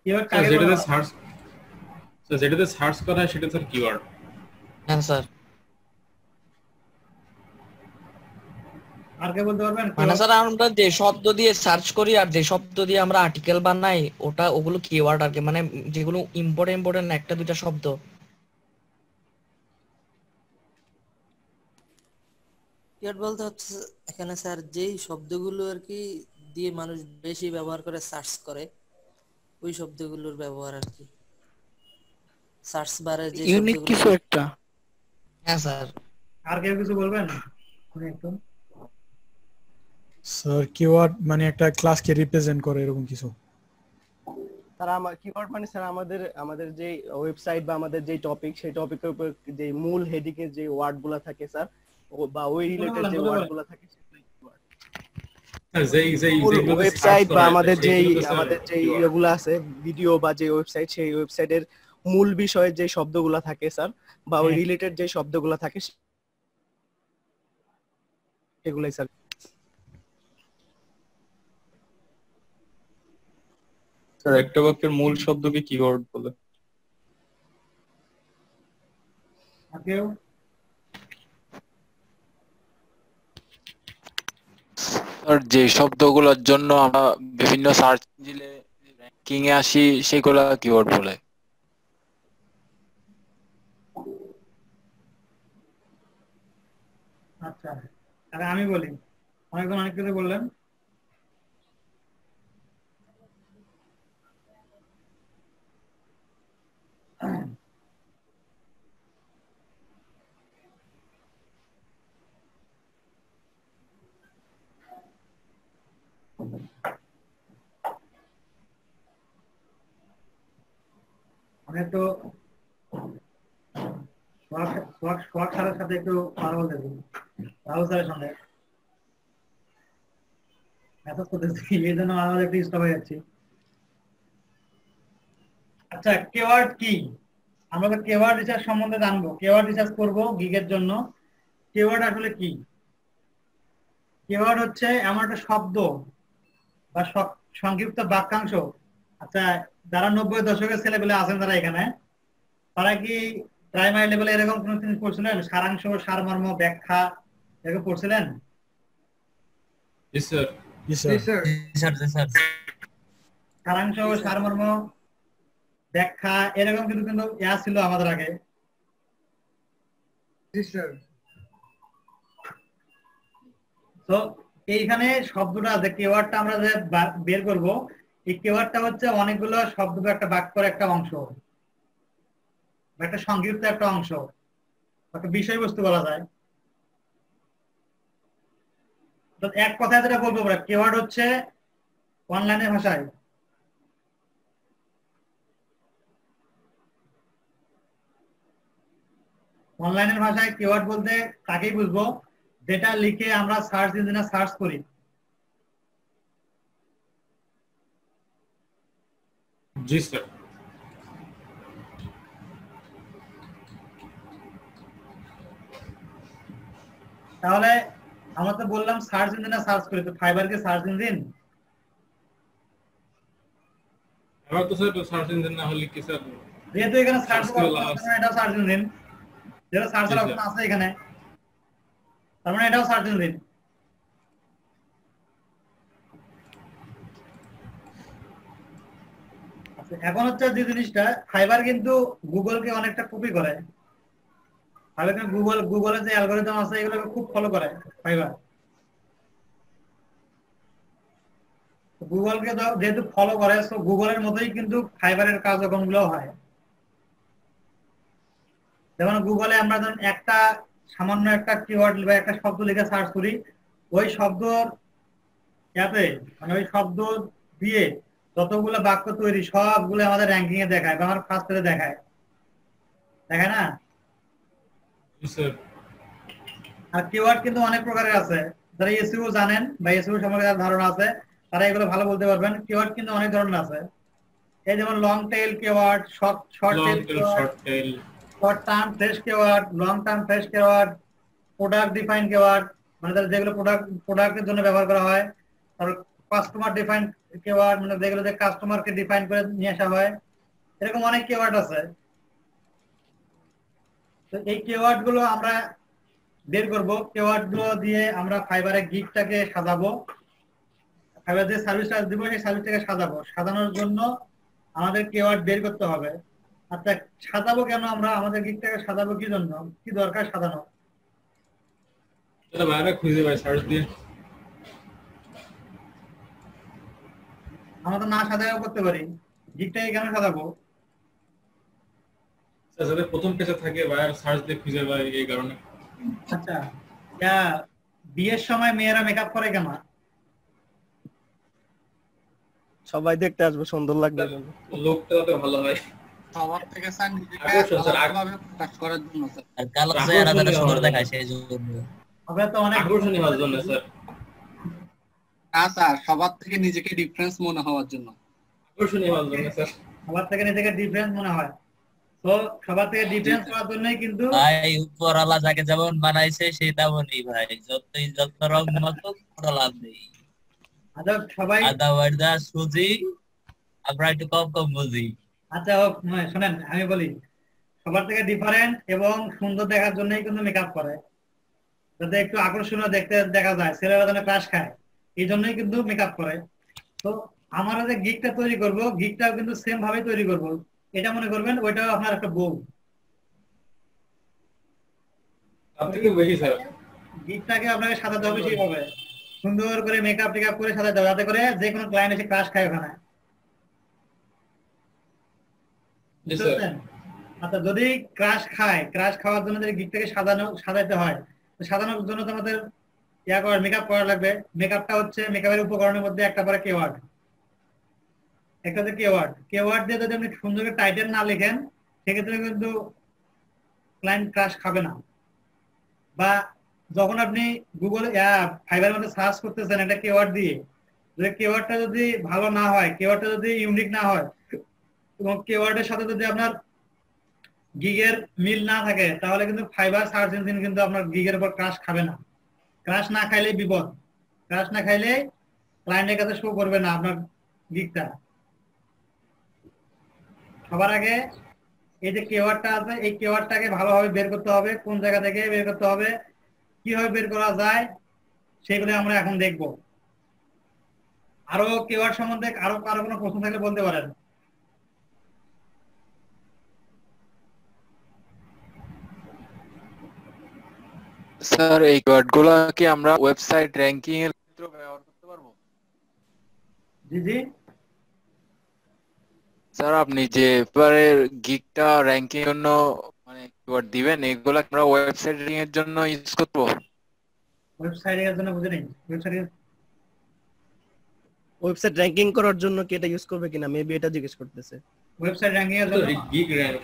Keyword sir কাকে বলা যেটাতে হয়? সার্চ স্যার যেটাতে সার্চ করা হয় সেটা স্যার কিওয়ার্ড। হ্যাঁ স্যার। আর কে বলতে পারবেন মানে কিওয়ার্ড? স্যার আমরা যে শব্দ দিয়ে সার্চ করি আর যে শব্দ দিয়ে আমরা আর্টিকেল বানাই ওগুলো কিওয়ার্ড আর কি, মানে যেগুলো ইম্পর্টেন্ট ইম্পর্টেন্ট একটা দুইটা শব্দ। কিওয়ার্ড বলতে হচ্ছে এখানে স্যার যেই শব্দগুলো আর কি দিয়ে মানুষ বেশি ব্যবহার করে সার্চ করে ওই শব্দগুলোর ব্যবহার আর কি, সার্চ বারে যে ইউনিক শব্দগুলো। কিছু একটা। হ্যাঁ স্যার। আর কেউ কিছু বলবেন আপনি একটু? স্যার কিওয়ার্ড মানে একটা ক্লাসকে রিপ্রেজেন্ট করে এরকম কিছু। স্যার আমার কিওয়ার্ড মানে স্যার আমাদের আমাদের যে ওয়েবসাইট বা আমাদের যে টপিক সেই টপিকের উপর যে মূল হেডিং এর যে ওয়ার্ডগুলো থাকে স্যার বা ওই রিলেটেড যে ওয়ার্ডগুলো থাকে সেটাই keyword। স্যার যেই যেই যেগুলোতে সার্চ ওয়েবসাইট করা বা হয় আমাদের যেই সেইগুলোতে স্যার আমাদের যেই কিওয়ার্ড। ইয়েগুলো আছে ভিডিও বা যে ওয়েবসাইট সেই ওয়েবসাইটের মূল বিষয়ের যে শব্দগুলো থাকে স্যার বা ওই রিলেটেড যে শব্দগুলো থাকে সেগুলাই স্যার। স্যার একটা বাক্যের মূল শব্দকে কিওয়ার্ড বলে। আর কেউ? আর যে শব্দগুলোর জন্য আমরা বিভিন্ন সার্চ ইঞ্জিনে র্যাঙ্কিং এ আসি সেগুলা কিওয়ার্ড বলে। আচ্ছা, তাহলে আমি বলি। অনেকজন অনেক কিছু বললেন। অনেক তো সোহাগ স্যারের সাথে একটু কথা বলতেছি, রাহুল স্যারের সঙ্গে মেসেজ করতেছি, এই জন্য আমাদের একটু স্টপ হয়ে যাচ্ছি। আচ্ছা, কেওয়ার্ড কি? আমরা তো কেওয়ার্ড রিসার্চ সম্বন্ধে জানবো, কেওয়ার্ড রিসার্চ করবো গিগের জন্য। কেওয়ার্ড আসলে কি? কেওয়ার্ড হচ্ছে এমন একটা শব্দ বা সংক্ষিপ্ত বাক্যাংশ। আচ্ছা, যারা 90-এর দশকের ছেলেগুলো আছেন যারা এখানে, তারা কি প্রাইমারি লেভেলে এরকম কোন জিনিস পড়ছিলেন? সারাংশ, সারমর্ম, ব্যাখ্যা এরকম পড়ছিলেন? জি স্যার। জি স্যার। সারাংশ, সারমর্ম, ব্যাখ্যা এরকম কিছু কিন্তু ইয়া ছিল আমাদের আগে। তো এইখানে শব্দটা যে কেওয়ার্ডটা আমরা যে বের করব, এই কেওয়ার্ডটা হচ্ছে অনেকগুলো শব্দ বা একটা বাক্যের একটা অংশ, একটা সংক্ষিপ্ত একটা অংশ, একটা বিষয়বস্তু বলা যায়। তো এক কথায় যেটা বলবো আমরা, কেওয়ার্ড হচ্ছে অনলাইনের ভাষায় কিওয়ার্ড বলতে তাকেই বুঝবো যেটা লিখে আমরা সার্চ ইঞ্জিনে সার্চ করি। জি স্যার। তাহলে আমরা তো বললাম সার্চ ইঞ্জিনে সার্চ করি, তো ফাইবার কি সার্চ ইঞ্জিন? এবার তো স্যার সার্চ ইঞ্জিন না হলে কি স্যার? যেহেতু এখানে সার্চ অপশন, এটাও সার্চ ইঞ্জিন, যেটা সার্চের অপশন আছে এখানে, তার মানে এটাও সার্চ ইঞ্জিন। এখন হচ্ছে যে জিনিসটা, ফাইবার কিন্তু গুগলকে অনেকটা কপি করে। ফাইবার গুগলের যে অ্যালগরিদম আছে এগুলোকে খুব ফলো করে ফাইবার। গুগলকে যেহেতু ফলো করে, তো গুগলের মতোই কিন্তু ফাইবারের কার্যক্রম গুলো হয়। যেমন গুগলে আমরা যখন একটা সামান্য একটা কিওয়ার্ড বা একটা শব্দ লিখে সার্চ করি, ওই শব্দ ইয়াতে মানে ওই শব্দ দিয়ে যতগুলো বাক্য তৈরি সবগুলো আমাদের র্যাঙ্কিং এ দেখায় বা আমার ফার্স্ট পেজে দেখায়, দেখায় না? আর কিওয়ার্ড কিন্তু অনেক প্রকারের আছে। যারা এসইও জানেন বা এসইও সম্পর্কে যার ধারণা আছে তারা এগুলো ভালো বলতে পারবেন। কিওয়ার্ড কিন্তু অনেক ধরনের আছে। এই যেমন long tail keyword, short tail keyword, short term fresh keyword, long term fresh keyword, product define keyword, মানে যেগুলো প্রোডাক্টের জন্য ব্যবহার করা হয়। তারপর কাস্টমার ডিফাইন কিওয়ার্ড, মানে যেগুলো যে কাস্টমারকে ডিফাইন করে নিয়ে আসা হয়, এরকম অনেক কিওয়ার্ড আছে। তো এই কিওয়ার্ড গুলো আমরা বের করব, কিওয়ার্ড গুলো দিয়ে আমরা ফাইবারে গিগটাকে সাজাবো, ফাইবার যে সার্ভিসটা দিব সেই সার্ভিসটাকে সাজাবো। সাজানোর জন্য আমাদের কিওয়ার্ড বের করতে হবে। আচ্ছা, সাজাবো কেন আমরা? আমাদের গিগটাকে সাজাবো কি জন্য, কি দরকার সাজানো? এটা বাইরে খুঁজে পাই সার্চ দিয়ে। আমরা তো না সাজাও করতে পারি, গিগটাকে কেন সাজাবো? যাতে প্রথম পেজে থাকে বাইরে সার্চ দিয়ে খুঁজে পাই এই কারণে। আচ্ছা, বিয়ের সময় মেয়েরা মেকআপ করে কেন? সবাই দেখতে আসবে, সুন্দর লাগবে। লোকটা তো ভালো হয় সবার থেকে স্যার নিজেকে আকর্ষণ স্যার, আলাদাভাবে প্রকাশ করার জন্য স্যার। আর কালো চেহারাটা সুন্দর দেখায় সেই জন্য। আমরা তো অনেক আকর্ষণীয় হওয়ার জন্য স্যার। না স্যার, সবার থেকে নিজেকে ডিফারেন্স মনে হওয়ার জন্য। আকর্ষণীয় হওয়ার জন্য স্যার। সবার থেকে নিজেকে ডিফারেন্স মনে হয়। তো সবার থেকে ডিফারেন্স করার জন্যই কিন্তু ভাই উপরওয়ালা যাকে যেমন বানাইছে সে তেমনই ভাই, যতই যত রং মাখুক কোনো লাভ নেই। আচ্ছা সবাই, আদা ওয়ার্দা সুজি, আমরা একটু কম কম বুঝি। আচ্ছা হোক, শোনেন আমি বলি, সবার থেকে ডিফারেন্ট এবং সুন্দর দেখার জন্যই কিন্তু মেকআপ করে, যাতে একটু আকর্ষণীয় দেখতে দেখা যায়, ছেলেরা যেন ক্রাশ খায়, এই জন্যই কিন্তু মেকআপ করে। তো আমরা যে গিগটা তৈরি করব, গিগটাও কিন্তু সেম ভাবে তৈরি করব। এটা মনে করবেন ওইটাও আপনার একটা বউ। তার থেকে বেশি স্যার। গিগটাকে আপনাকে সাজাতে হবে সেইভাবে, সুন্দর করে মেকআপ টেকআপ করে সাজাতে হবে, যাতে করে যে কোনো ক্লায়েন্ট এসে ক্রাশ খায় ওখানে। জি স্যার। আচ্ছা, যদি ক্রাশ খায়, ক্রাশ খাওয়ার জন্য যদি গিগটাকে সাজাতে হয়, তো সাজানোর জন্য তো আমাদের মেকআপ করা লাগবে। মেকআপটা হচ্ছে মেকআপের উপকরণের মধ্যে একটা পরে কিওয়ার্ড, একটা হচ্ছে কিওয়ার্ড দিয়ে যদি আপনি সুন্দর টাইটেল না লিখেন, সেক্ষেত্রে কিন্তু ক্লায়েন্ট ক্রাশ খাবে না। বা যখন আপনি গুগল ফাইবারের মধ্যে সার্চ করতেছেন একটা কিওয়ার্ড দিয়ে, যদি কিওয়ার্ডটা যদি ভালো না হয়, কিওয়ার্ডটা যদি ইউনিক না হয়, এবং কিওয়ার্ডের সাথে যদি আপনার গিগের মিল না থাকে, তাহলে কিন্তু ফাইবার সার্চ ইঞ্জিন কিন্তু আপনার গিগের উপর ক্রাশ খাবে না। ক্রাশ না খাইলে বিপদ, ক্রাশ না খাইলে ক্লায়েন্টের কাছে শো করবে না আপনার গিগটা। সবার আগে এই যে কিওয়ার্ডটা আছে, এই কিওয়ার্ডটাকে ভালোভাবে বের করতে হবে, কোন জায়গা থেকে বের করতে হবে, কিভাবে বের করা যায়, সেগুলো আমরা এখন দেখব। আরো কিওয়ার্ড সম্বন্ধে কারো কোনো প্রশ্ন থাকলে বলতে পারেন। স্যার এই কিওয়ার্ডগুলো কি আমরা ওয়েবসাইট র্যাঙ্কিং এর ক্ষেত্রে ব্যবহার করতে পারবো? জি জি স্যার আপনি যে এবারে গিগটা র্যাঙ্কিং এর জন্য মানে কিওয়ার্ড দিবেন, এগুলো আমরা ওয়েবসাইট র্যাঙ্কিং এর জন্য ইউজ করব? ওয়েবসাইটের জন্য বুঝে নেই, ওয়েবসাইট র্যাঙ্কিং করার জন্য কি এটা ইউজ করবে কিনা, মেবি এটা জিজ্ঞেস করতেছে। ওয়েবসাইট র্যাঙ্কিং এর জন্য গিগ র্যাঙ্ক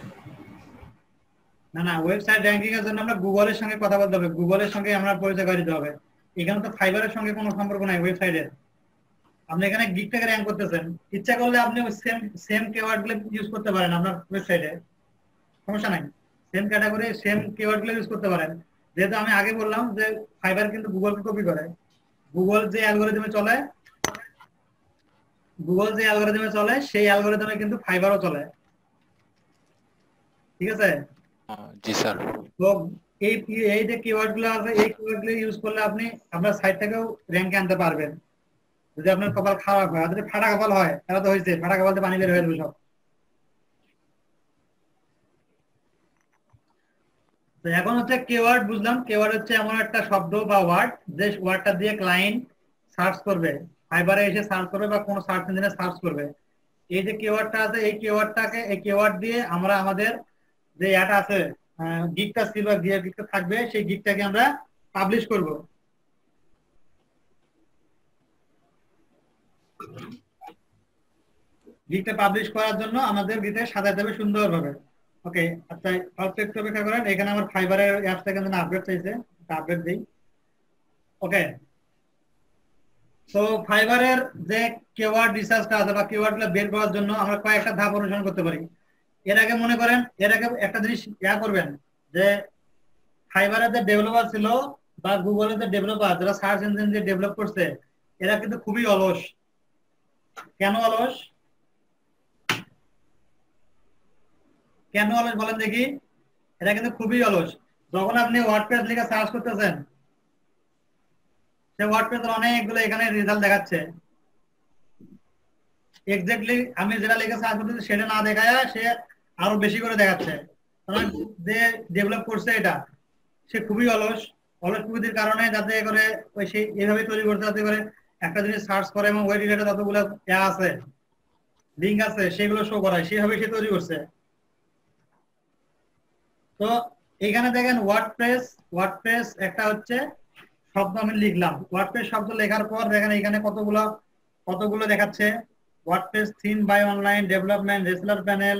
না, ওয়েবসাইট র্যাঙ্কিং এর জন্য আমরা গুগলের সঙ্গে কথা বলতে হবে, গুগলের সঙ্গে আমরা পরিচয় করে দিতে হবে। এখানে তো ফাইবারের সঙ্গে কোনো সম্পর্ক নাই ওয়েবসাইটের। আপনি এখানে গিগটাকে র্যাঙ্ক করতেছেন, ইচ্ছা করলে আপনি সেম কিওয়ার্ড গুলো ইউজ করতে পারেন আপনার ওয়েবসাইটে, সমস্যা নাই। সেম ক্যাটাগরি সেম কিওয়ার্ড গুলো ইউজ করতে পারেন। যেহেতু আমি আগে বললাম যে ফাইবার কিন্তু গুগলকে কপি করে, গুগল যে অ্যালগরিদমে চলে সেই অ্যালগরিদমে কিন্তু ফাইবারও চলে, ঠিক আছে? জি স্যার। তো এই যে কিওয়ার্ড গুলো আছে, এই কিওয়ার্ড গুলো ইউজ করলে আপনি আপনার সাইট থেকেও র্যাঙ্কে আনতে পারবেন। যদি আপনার কপাল খারাপ হয়, যদি ফাটা কপাল হয়, তাহলে তো হয়েছে, ফাটা কপালতে পানি বের হয়ে যাবে সব। তো এখন হচ্ছে কিওয়ার্ড বুঝলাম, কিওয়ার্ড হচ্ছে এমন একটা শব্দ বা ওয়ার্ড, যে ওয়ার্ডটা দিয়ে ক্লায়েন্ট সার্চ করবে, ফাইবারে এসে সার্চ করবে বা কোনো সার্চ ইঞ্জিনে সার্চ করবে। এই যে কিওয়ার্ডটা আছে, এই কিওয়ার্ড দিয়ে আমরা আমাদের যে এটা আছে গিগটা ছিল, গিগটা থাকবে, সেই গিগটাকে আমরা পাবলিশ করব। গিগটা পাবলিশ করার জন্য আমাদের গিগটা সাজাতে হবে সুন্দরভাবে। ওকে, আচ্ছা অল্প একটু অপেক্ষা করেন, এখানে আমার ফাইবারের অ্যাপসটা কিন্তু আপডেট চাইছে, আপডেট দেই। ওকে, তো ফাইবারের যে কিওয়ার্ড রিসার্চটা আছে বা কিওয়ার্ডগুলো বের করার জন্য আমরা কয়েকটা ধাপ অনুসরণ করতে পারি। এর আগে মনে করেন, এর আগে একটা জিনিস করবেন যে ফাইবারের যে ডেভেলপার ছিল বা গুগলের যে ডেভেলপার, যারা সার্চ ইঞ্জিন যে ডেভেলপ করছে, এরা কিন্তু খুবই অলস, কেন অলস? কেন অলস বলেন দেখি? এটা কিন্তু খুবই অলস। যখন আপনি ওয়ার্ডপ্রেস লিখে সার্চ করতেছেন, সে ওয়ার্ডপ্রেসের অনেকগুলো এখানে রেজাল্ট দেখাচ্ছে। এক্স্যাক্টলি আমি যেটা লিখে সার্চ করতেছি সেটা না দেখায় সে আরো বেশি করে দেখাচ্ছে। কারণ যে ডেভেলপ করছে এটা সে খুবই অলস। অলস প্রকৃতির কারণে যাতে করে ওই সেই এভাবে তৈরি করতে, যাতে করে একটা জিনিস সার্চ করে এবং ওই রিলেটেড যতগুলো আছে লিঙ্ক আছে সেগুলো শো করায়, সেভাবে সে তৈরি করছে। তো এখানে দেখেন ওয়ার্ডপ্রেস একটা হচ্ছে শব্দ আমি লিখলাম। ওয়ার্ডপ্রেস শব্দ লেখার পর দেখেন এখানে কতগুলো দেখাচ্ছে। WordPress theme buy online development, reseller panel,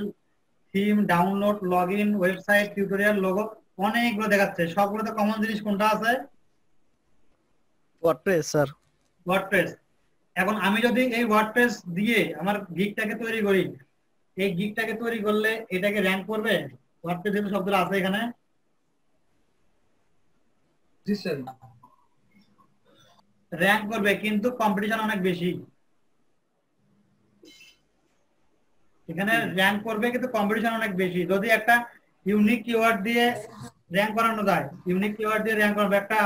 theme, download, login, website, tutorial, logo, অনেকগুলো দেখাচ্ছে। সবগুলোতে কমন জিনিস কোনটা আছে? WordPress sir. ওয়ার্ডপ্রেস। এখন আমি যদি এই ওয়ার্ডপ্রেস দিয়ে আমার গিগটাকে তৈরি করি, এই গিগটাকে তৈরি করলে এটাকে র্যাঙ্ক করবে? ওয়ার্ডপ্রেস যেহেতু শব্দটা আছে এখানে, র্যাঙ্ক করবে, কিন্তু কম্পিটিশন অনেক বেশি। এখানে র্যাঙ্ক করবে কিন্তু কম্পিটিশন অনেক বেশি। যদি একটা ইউনিক কিওয়ার্ড দিয়ে র্যাঙ্ক করানো যায়, ইউনিক কিওয়ার্ড দিয়ে র্যাঙ্ক করানো, একটা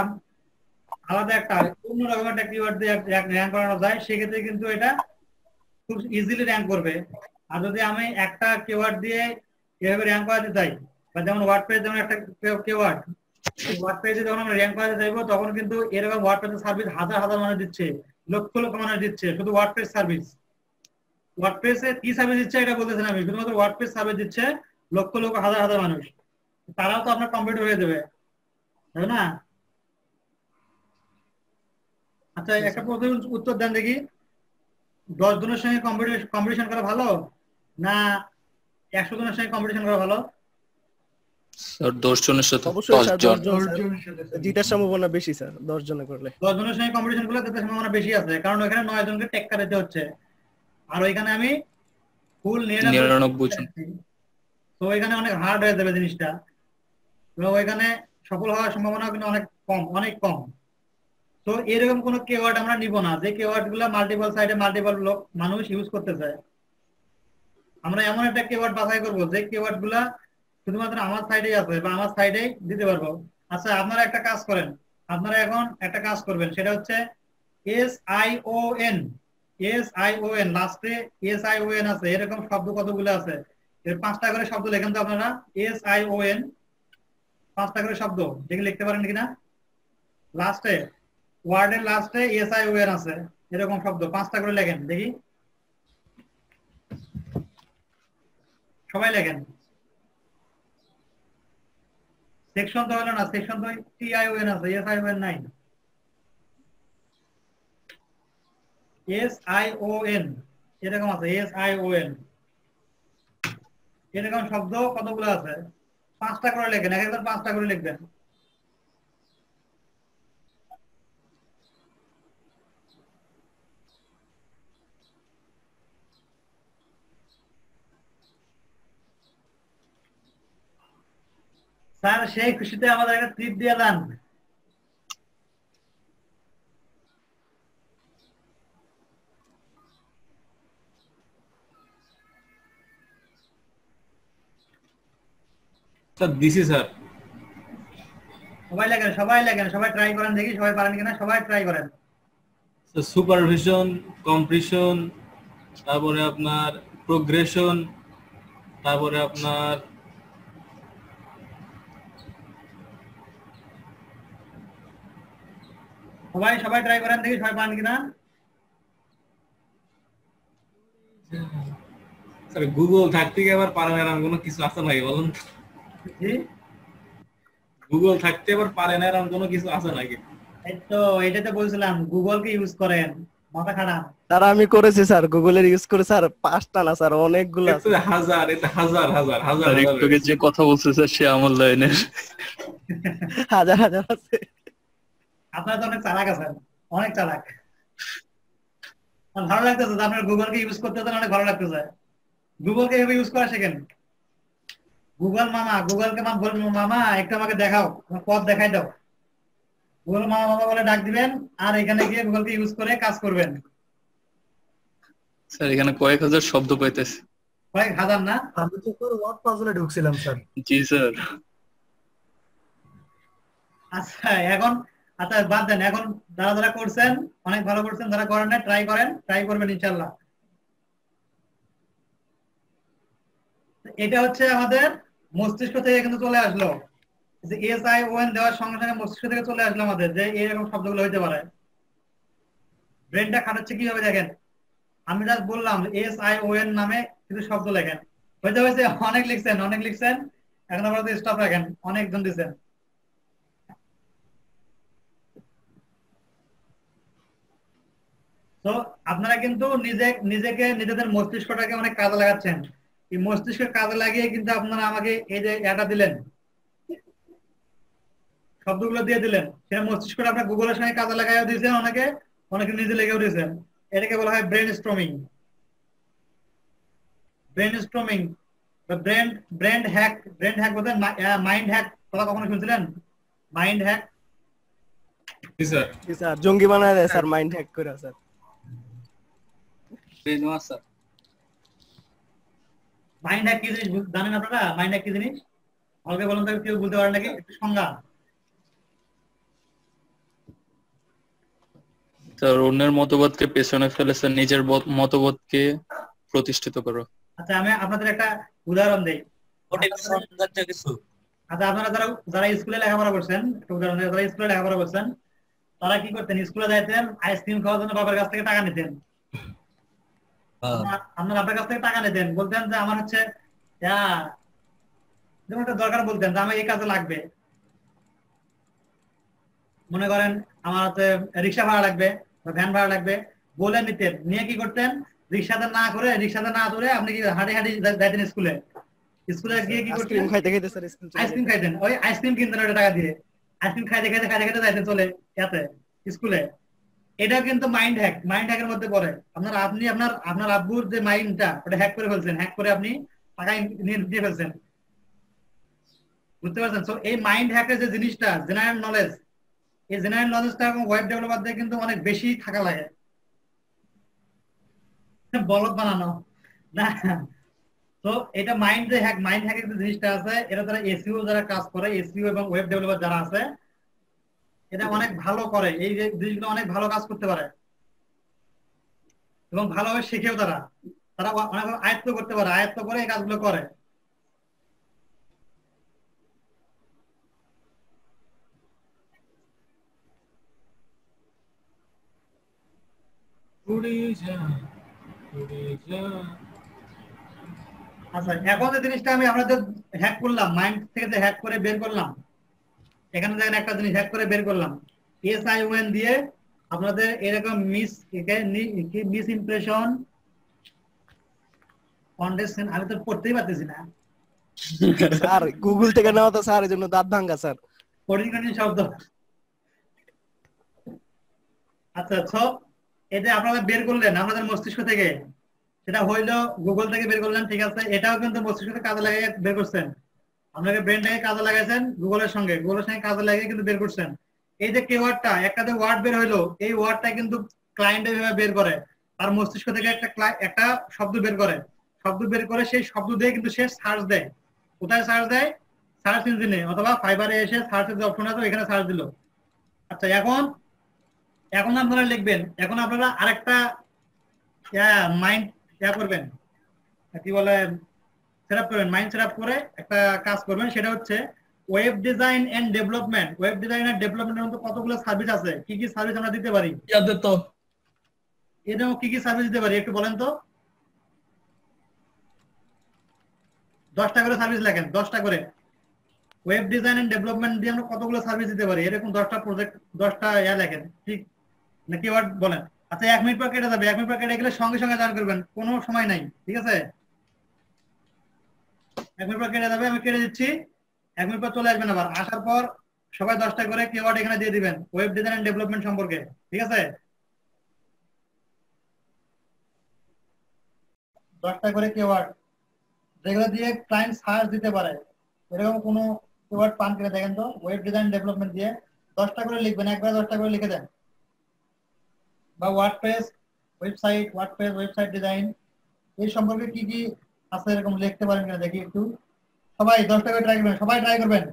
আলাদা একটা অন্যরকম একটা কিওয়ার্ড দিয়ে র্যাঙ্ক করানো যায়, সেক্ষেত্রে কিন্তু এটা খুব ইজিলি র্যাঙ্ক করবে। আর যদি আমি একটা কিওয়ার্ড দিয়ে এভাবে র্যাঙ্ক করাতে চাই, বা যেমন ওয়ার্ডপ্রেস যেমন একটা কিওয়ার্ড, ওয়ার্ডপ্রেসে যখন আমরা র্যাঙ্ক করাতে চাইবো তখন কিন্তু এরকম ওয়ার্ডপ্রেস সার্ভিস হাজার হাজার মানুষ দিচ্ছে, লক্ষ লক্ষ মানুষ দিচ্ছে শুধু ওয়ার্ডপ্রেস সার্ভিস। ওয়ার্ডপ্রেসে কি সার্ভিস দিচ্ছে এটা বলতেছেন আমি, শুধুমাত্র ওয়ার্ডপ্রেস সার্ভিস দিচ্ছে লক্ষ লক্ষ হাজার হাজার মানুষ। তারাও তো আপনার কম্পিউটার হয়ে যাবে, তাই না? আচ্ছা, একটা প্রশ্নের উত্তর দেন দেখি। 10 জনের সঙ্গে কম্পিটিশন করা ভালো না 100 জনের সঙ্গে কম্পিটিশন করা ভালো? স্যার 10 জনের সাথে। অবশ্যই স্যার 10 জন জিতার সম্ভাবনা বেশি স্যার 10 জনে করলে। 10 জনের সঙ্গে কম্পিটিশন করলে তাদের সম্ভাবনা বেশি আছে, কারণ ওখানে 9 জনকে টেক কাটাতে হচ্ছে, আর ওইখানে আমি ফুল 99 জন। তো এখানে অনেক হার্ড হয়ে যাবে জিনিসটা, এবং ওইখানে সফল হওয়ার সম্ভাবনা কিন্তু অনেক কম। তো এরকম কোনো কিওয়ার্ড আমরা নিব না যে কিওয়ার্ড গুলা মাল্টিপল সাইটে মাল্টিপল মানুষ ইউজ করতে চায়। আমরা এমন একটা কিওয়ার্ড বাছাই করবো যে কিওয়ার্ড গুলা শুধুমাত্র আমার সাইডেই আছে বা আমার সাইডেই দিতে পারবো। আচ্ছা, আপনারা একটা কাজ করেন, আপনারা এখন একটা কাজ করবেন, সেটা হচ্ছে SION, লাস্টে SION আছে, এরকম শব্দ কতগুলো আছে, এর 5টা করে শব্দ লেখেন তো আপনারা। SION 5টা করে শব্দ দেখে লিখতে পারেন কিনা? লাস্টে ওয়ার্ডের লাস্টে SION আছে, এরকম শব্দ 5টা করে লেখেন দেখি, সবাই লেখেন। সেকশন তো হলো না, সেকশন তো TION আছে, SION নাই। SION এরকম আছে, SION এরকম শব্দ কতগুলো আছে? 5টা করে লেখেন, এক একবার 5টা করে লিখবেন। স্যার সেই খুশিতে আমাদের একটা ট্রিট দিয়ে দেন। স্যার দিছি স্যার। সবাই লেখেন, সবাই ট্রাই করেন দেখি, সবাই পারেন কিনা, সবাই ট্রাই করেন। সুপারভিশন, কম্প্রেশন, তারপরে আপনার প্রোগ্রেশন, তারপরে আপনার সবাই ট্রাই করেন দেখি, সবাই পারেন কিনা। স্যার গুগল থাকতে কি আবার পারে না এরকম কোনো কিছু আছে নাকি বলুন? গুগল থাকতে আবার পারে না এরকম কোনো কিছু আছে নাকি? এই তো এটাতে বলছিলাম গুগলকে ইউজ করেন, মাথা খারাপ। স্যার আমি করেছি স্যার, গুগলের ইউজ করে স্যার 5টা না স্যার অনেকগুলো আছে। হাজার, এটা হাজার হাজার হাজার। একটু যে কথা বলছে স্যার সে আমার লাইনের হাজার হাজার আছে। আপনারা তো অনেক চালাক আছেন, অনেক চালাক। ভালো লাগতেছে যে আপনার গুগলকে ইউজ করতে অনেক ভালো লাগতেছে। গুগলকে এভাবে ইউজ করা শেখেন। গুগলকে মামা একটু আমাকে দেখাও, পথ দেখাই দাও। গুগল মামা বলে ডাক দিবেন, আর এখানে গিয়ে গুগলকে ইউজ করে কাজ করবেন। স্যার এখানে কয়েক হাজার শব্দ পাইতেছে। কয়েক হাজার না? আমি তো তোর ওয়ার্ড পাজলে ঢুকছিলাম স্যার। জি স্যার। আচ্ছা এখন, আচ্ছা বাদ দেন, এখন যারা যারা করছেন অনেক ভালো করছেন, যারা করেন না ট্রাই করেন, ট্রাই করবেন ইনশাল্লাহ। এটা হচ্ছে আমাদের মস্তিষ্ক থেকে কিন্তু চলে আসলো, যে এস আই ও এন দেওয়ার সঙ্গে সঙ্গে মস্তিষ্ক থেকে চলে আসলো আমাদের যে এরকম শব্দগুলো হইতে পারে। ব্রেনটা খাটাচ্ছে কিভাবে দেখেন, আমি জাস্ট বললাম এস আই ও এন নামে কিছু শব্দ লেখেন, হইতে হয়েছে অনেক লিখছেন, অনেক লিখছেন, এখন আবার স্টপ রাখেন, অনেকজন দিচ্ছেন। তো আপনারা কিন্তু নিজেকে নিজেদের মস্তিষ্কটাকে অনেক কাজে লাগাচ্ছেন। এই মস্তিষ্কের কাজে লাগিয়ে কিন্তু আপনারা আমাকে এই যে এটা দিলেন, শব্দগুলো দিয়ে দিলেন, সেটা মস্তিষ্কটা আপনার গুগলের সঙ্গে কাজে লাগাইও দিয়েছেন, অনেকে অনেকে নিজে লেগেও দিয়েছেন। এটাকে বলা হয় ব্রেন স্ট্রমিং। ব্রেন স্ট্রমিং বা ব্রেন হ্যাক। ব্রেন হ্যাক বলতে মাইন্ড হ্যাক, কথা কখনো শুনছিলেন? Mind hack. জি স্যার। জি স্যার, জঙ্গি বানায় দেয় স্যার মাইন্ড হ্যাক করে sir. Brain wash sir. Mind hack কি জিনিস জানেন আপনারা? মাইন্ড হ্যাক কি জিনিস আমাকে বলুন তো, কেউ বলতে পারেন নাকি? একটু সংজ্ঞা। স্যার অন্যের মতবাদকে পেছনে ফেলে স্যার নিজের মতবাদকে প্রতিষ্ঠিত করো। আচ্ছা আমি আপনাদের একটা উদাহরণ দেই। আচ্ছা আপনারা যারা স্কুলে লেখাপড়া করছেন, একটা উদাহরণ দেই, যারা স্কুলে লেখাপড়া করছেন তারা কি করতেন? স্কুলে যাইতেন, আইসক্রিম খাওয়ার জন্য বাবার কাছ থেকে টাকা নিতেন। আপনার বাবার কাছ থেকে টাকা নিতেন, বলতেন যে আমার হচ্ছে যেমন একটা দরকার, বলতেন যে আমার এই কাজে লাগবে, মনে করেন আমার হচ্ছে রিক্সা ভাড়া লাগবে বা ভ্যান ভাড়া লাগবে, বলে নিতেন। নিয়ে কি করতেন? রিক্সাতে না করে আপনি কি হাঁটি হাঁটি যাইতেন স্কুলে। স্কুলে গিয়ে কি করতেন? আইসক্রিম খাইতেন। ওই আইসক্রিম কিনতেন ওটা টাকা দিয়ে, আইসক্রিম খাইতে খাইতে খাইতে খাইতে যাইতেন চলে ইয়াতে স্কুলে। এটা কিন্তু মাইন্ড হ্যাক, মাইন্ড হ্যাকের মধ্যে পড়ে। আপনি আপনার আব্বুর যে মাইন্ডটা ওটা হ্যাক করে ফেলছেন, হ্যাক করে আপনি টাকা নিয়ে ফেলছেন, বুঝতে পারছেন? তো এই মাইন্ড হ্যাকের যে জিনিসটা জেনারেল নলেজ, এই জেনারেল নলেজটা এবং ওয়েব ডেভেলপারদের কিন্তু অনেক বেশি থাকা লাগে। বলদ বানানো না। তো এটা মাইন্ড যে হ্যাক, মাইন্ড হ্যাকের যে জিনিসটা আছে, এটা তারা এসইও যারা কাজ করে, এসইও এবং ওয়েব ডেভেলপার যারা আছে, এটা অনেক ভালো করে, এই যে জিনিসগুলো অনেক ভালো কাজ করতে পারে এবং ভালোভাবে শিখেও তারা অনেক আয়ত্ত করতে পারে, আয়ত্ত করে এই কাজগুলো করে। আচ্ছা এখন যে জিনিসটা আমি আপনাদের হ্যাক করলাম, মাইন্ড থেকে যে হ্যাক করে বের করলাম, এখানে দেখেন একটা জিনিস হ্যাক করে বের করলাম SION দিয়ে। আপনাদের এরকম মিস ইমপ্রেশন কন্ডিশন, আমি তো পড়তেই পারতেছি না স্যার, গুগল থেকে নেওয়া তো স্যার, এজন্য দাঁত ভাঙা স্যার। পরিগণিত শব্দ। আচ্ছা সব এটা আপনারা বের করলেন আপনাদের মস্তিষ্ক থেকে, সেটা হইলো গুগল থেকে বের করলেন, ঠিক আছে। এটাও কিন্তু মস্তিষ্ক থেকে কাজে লাগিয়ে বের করছেন, আপনাকে ব্রেনটাকে কাজে লাগাইছেন গুগলের সঙ্গে কাজে লাগিয়ে কিন্তু বের করছেন। এই যে কিওয়ার্ডটা, একটা যে ওয়ার্ড বের হইলো, এই ওয়ার্ডটা কিন্তু ক্লায়েন্ট এভাবে বের করে, তার মস্তিষ্ক থেকে একটা শব্দ বের করে, সেই শব্দ দিয়ে কিন্তু সে সার্চ দেয়। কোথায় সার্চ দেয়? সার্চ ইঞ্জিনে অথবা ফাইবারে এসে সার্চের যে অপশন আছে এখানে সার্চ দিল। আচ্ছা এখন আপনারা লিখবেন, এখন আপনারা আরেকটা মাইন্ড করবেন, কি বলে সেটআপ করবেন, মাইন্ড সেটআপ করে একটা কাজ করবেন, সেটা হচ্ছে web design and development. Web design and ডেভেলপমেন্টের মধ্যে কতগুলো সার্ভিস আছে, কি কি সার্ভিস আমরা দিতে পারি? এটাও কি কি সার্ভিস দিতে পারি একটু বলেন তো। 10টা করে সার্ভিস লেখেন, 10টা করে। ওয়েব ডিজাইন এন্ড ডেভেলপমেন্ট দিয়ে আমরা কতগুলো সার্ভিস দিতে পারি, এরকম 10টা প্রজেক্ট, 10টা লেখেন, ঠিক না? কিওয়ার্ড বলেন। আচ্ছা 1 মিনিট পর কেটে যাবে, 1 মিনিট পর কেটে গেলে সঙ্গে সঙ্গে জয়েন করবেন, কোনো সময় নাই, ঠিক আছে? 1 মিনিট পর কেটে যাবে, আমি কেটে দিচ্ছি, 1 মিনিট পর চলে আসবেন। আবার আসার পর সবাই 10টা করে কিওয়ার্ড এখানে দিয়ে দিবেন ওয়েব ডিজাইন এন্ড ডেভেলপমেন্ট সম্পর্কে, ঠিক আছে? 10টা করে কিওয়ার্ড যেগুলো দিয়ে ক্লায়েন্ট সার্চ দিতে পারে, এরকম কোনো কিওয়ার্ড পান করে দেখেন তো। ওয়েব ডিজাইন ডেভেলপমেন্ট দিয়ে 10টা করে লিখবেন, একবার 10টা করে লিখে দেন। বা WordPress website, WordPress, website design এই সম্পর্কে কি কি আছে এরকম লিখতে পারেন কিনা দেখি একটু। সবাই 10টা করে ট্রাই করবেন, সবাই ট্রাই করবেন,